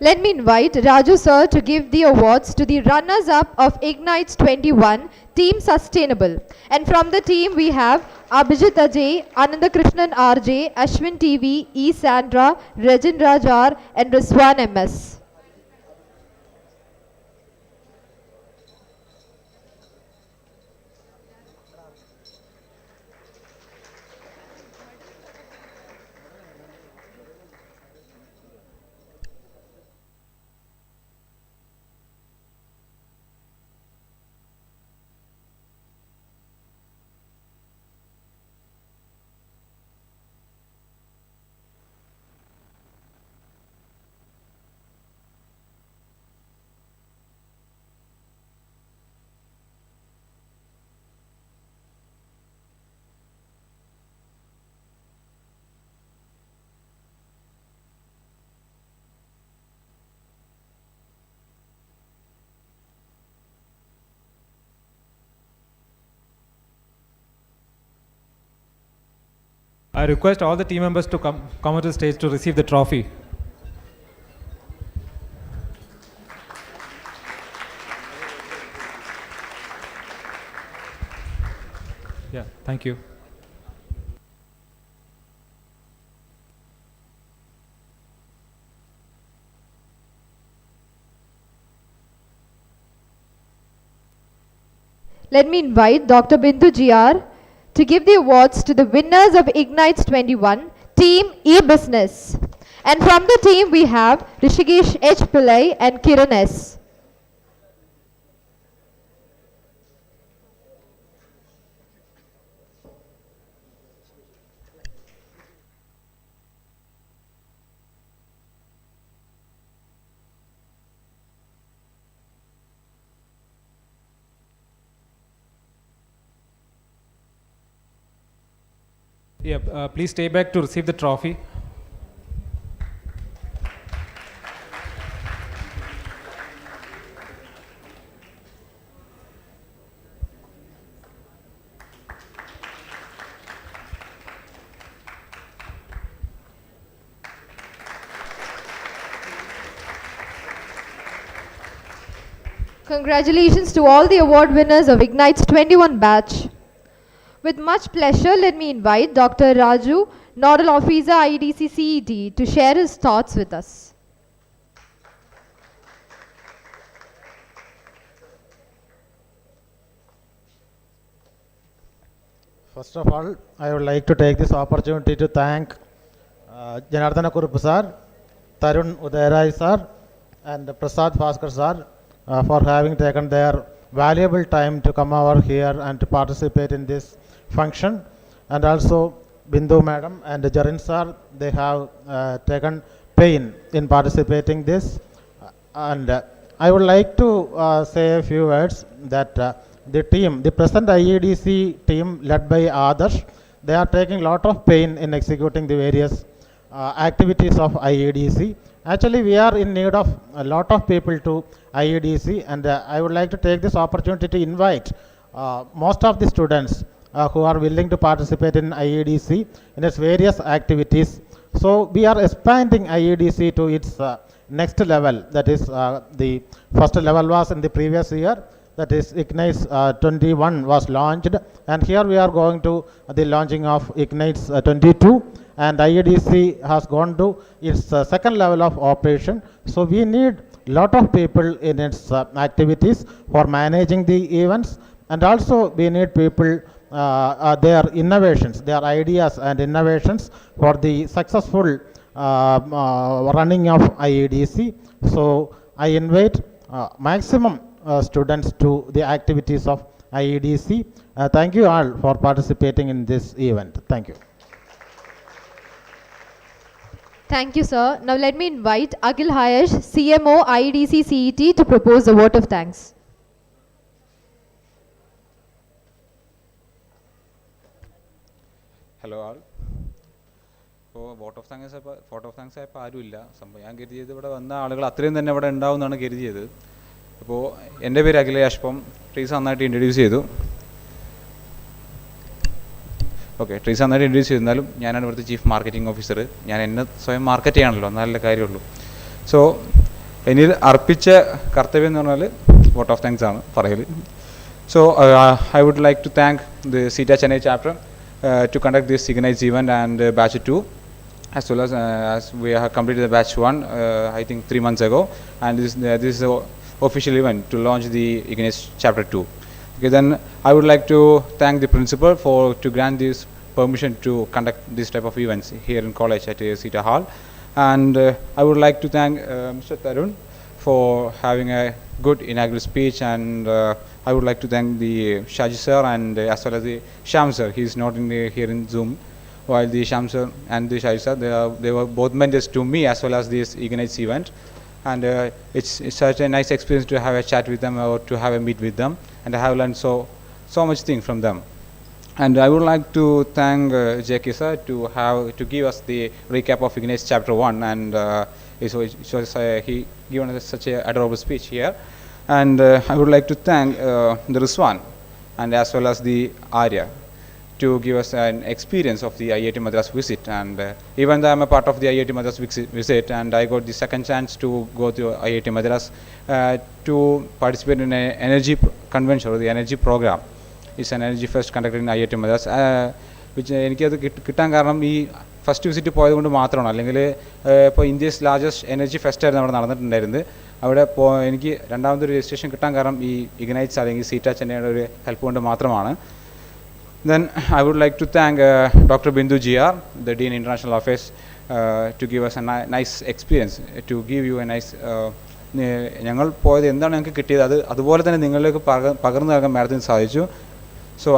Let me invite Raju sir to give the awards to the runners-up of IGniTES'22, Team Sustainable. And from the team we have Abhijit Ajay, Anandakrishnan RJ, Ashwin TV, E. Sandra, Regin Rajar and Rizwan MS. I request all the team members to come onto the stage to receive the trophy. Yeah, thank you. Let me invite Dr. Bindu GR to give the awards to the winners of IGniTES'22, Team E-Business. And from the team we have Rishikesh H. Pillai and Kiran S. Yeah, please stay back to receive the trophy. Congratulations to all the award winners of IGniTES'21 batch. With much pleasure, let me invite Dr. Raju, Nodal Officer IEDC CET, to share his thoughts with us. First of all, I would like to take this opportunity to thank Janardana Kurup sir, Tarun Udayraj sir, and Prasad Bhaskar sir for having taken their valuable time to come over here and to participate in this function, and also Bindu madam and Jarin sir, they have taken pain in participating this, and I would like to say a few words that the present IEDC team led by Adarsh, they are taking lot of pain in executing the various activities of IEDC. Actually, we are in need of a lot of people to IEDC, and I would like to take this opportunity to invite most of the students who are willing to participate in IEDC in its various activities. So we are expanding IEDC to its next level. That is the first level was in the previous year. That is IGniTES'21 was launched, and here we are going to the launching of IGniTES'22, and IEDC has gone to its second level of operation. So we need lot of people in its activities for managing the events, and also we need people their innovations, their ideas and innovations for the successful running of IEDC. So I invite maximum students to the activities of IEDC. Thank you all for participating in this event. Thank you. Thank you, sir. Now let me invite Akhil Hayesh, CMO IEDC CET, to propose a vote of thanks. Hello all. ഇപ്പോൾ vote of thanks ആയപ്പോൾ ആരുമില്ല. സംഭവം ഞാൻ കരുതിയത് ഇവിടെ വന്ന ആളുകൾ അത്രയും തന്നെ ഇവിടെ ഉണ്ടാവുമെന്നാണ് കരുതിയത്. അപ്പോൾ എൻ്റെ പേര് അഖിലേഷ്. അപ്പം ട്രീസ് നന്നായിട്ട് ഇൻട്രൊഡ്യൂസ് ചെയ്തു. ഓക്കെ, ട്രീസ് നന്നായിട്ട് ഇൻട്രൊഡ്യൂസ് ചെയ്താലും ഞാനാണ് ഇവിടുത്തെ ചീഫ് മാർക്കറ്റിംഗ് ഓഫീസർ. ഞാൻ എന്നെ സ്വയം മാർക്കറ്റ് ചെയ്യാണല്ലോ, നല്ല കാര്യമുള്ളൂ. സോ എന്നിൽ അർപ്പിച്ച കർത്തവ്യം എന്ന് പറഞ്ഞാൽ വോട്ട് ഓഫ് താങ്ക്സ് ആണ് പറയൽ. So I would like to thank the CETA Chennai chapter to conduct this IGniTES event and batch 2, as well as we have completed the batch 1 I think 3 months ago, and this is an official event to launch the IGniTES chapter 2. Okay, then I would like to thank the principal to grant this permission to conduct this type of events here in college at CETAA Hall, and I would like to thank Mr. Tarun for having a good inaugural speech, and I would like to thank the Shaji sir and as well as the Sham sir. He is not here in Zoom, while the Sham sir and the Shaji sir, they were both mentors to me as well as this IGniTES event, and it's such a nice experience to have a chat with them or to have a meet with them, and I have learned so much thing from them. And I would like to thank JK sir to give us the recap of IGniTES chapter 1, and he given us such a adorable speech here. And I would like to thank the Rizwan and as well as the Arya to give us an experience of the IIT Madras visit. And even though I'm a part of the IIT Madras visit, and I got the second chance to go to IIT Madras to participate in an energy convention or the energy program. It's an energy fest conducted in IIT Madras, which എനിക്കത് കിട്ടാൻ കാരണം ഈ first visit പോയത് കൊണ്ട് മാത്രമാണ്. അല്ലെങ്കിൽ ഇപ്പോൾ India's largest energy ഫെസ്റ്റായിരുന്നു അവിടെ നടന്നിട്ടുണ്ടായിരുന്നത്. അവിടെ എനിക്ക് രണ്ടാമതൊരു രജിസ്ട്രേഷൻ കിട്ടാൻ കാരണം ഈ IGniTES അല്ലെങ്കിൽ CETA ചെന്നൈയുടെ ഒരു ഹെൽപ്പ് കൊണ്ട് മാത്രമാണ്. Then I would like to thank Dr. Bindu GR, the Dean International Affairs, to give us a nice experience, to give you a nice ഞങ്ങൾ പോയത് എന്താണ് ഞങ്ങൾക്ക് കിട്ടിയത് അതുപോലെ തന്നെ നിങ്ങളിലേക്ക് പകർന്നു നൽകാൻ മാഡത്തിന് സാധിച്ചു. So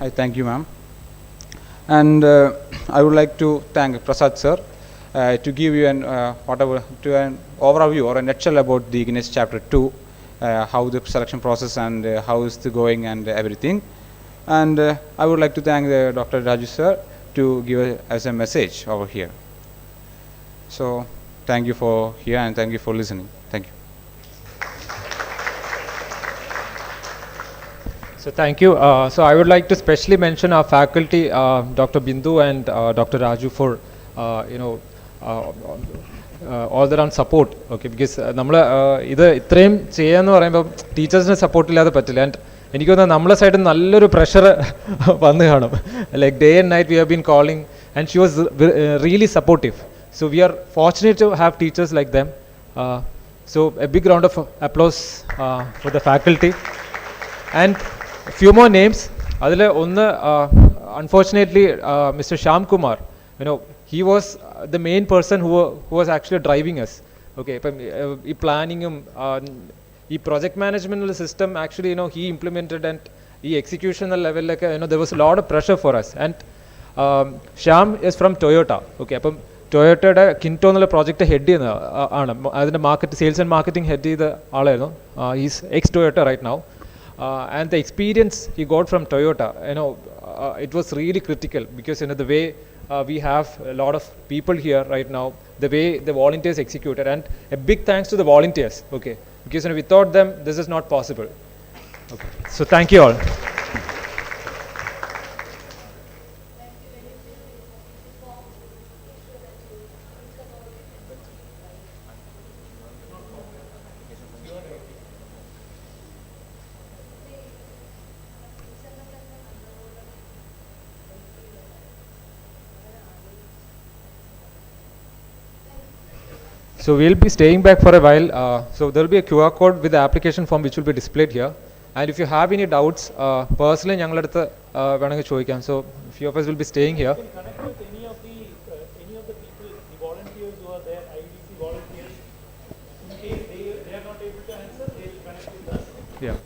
I thank you, ma'am. And I would like to thank Prasad sir to give you an overview or a nutshell about the IGniTES chapter 2, how the selection process and how is it going and everything. And I would like to thank Dr. Raju sir to give us a message over here. So thank you for here and thank you for listening. Thank you. So thank you. So I would like to specially mention our faculty, Dr. Bindu and Dr. Raju, for all around support. Okay, because നമ്മൾ ഇത് ഇത്രയും ചെയ്യാന്ന് പറയുമ്പോൾ ടീച്ചേഴ്സിന് support ഇല്ലാതെ പറ്റില്ല. And എനിക്ക് തോന്നുന്നു നമ്മളെ സൈഡിൽ നല്ലൊരു പ്രഷർ വന്നു കാണും. Like day and night we have been calling and she was really supportive. So we are fortunate to have teachers like them. So a big round of applause for the faculty. And few more names. അതിൽ ഒന്ന് unfortunately Mr. Sham Kumar, he was the main person who was actually driving us. Okay, ഇപ്പം ഈ പ്ലാനിങ്ങും ഈ project management system actually he implemented, and ഈ എക്സിക്യൂഷണൽ ലെവലിലൊക്കെ there was a lot of pressure for us. And Sham is from Toyota. Okay, അപ്പം ടൊയോട്ടയുടെ കിൻറ്റോ എന്നുള്ള project head ചെയ്യുന്ന ആണ്. അതിൻ്റെ sales and marketing head ചെയ്ത ആളായിരുന്നു. Is ex Toyota right now. And the experience he got from Toyota, it was really critical, because the way we have a lot of people here right now, the way the volunteers executed, and a big thanks to the volunteers, okay, because without them this is not possible. Okay, so thank you all. So we'll be staying back for a while. So there will be a QR code with the application form which will be displayed here. And if you have any doubts, personally, so a few of us will be staying here. You can connect with any of the people, the volunteers who are there, IEDC volunteers. In case they are not able to answer, they will connect with us. Yeah.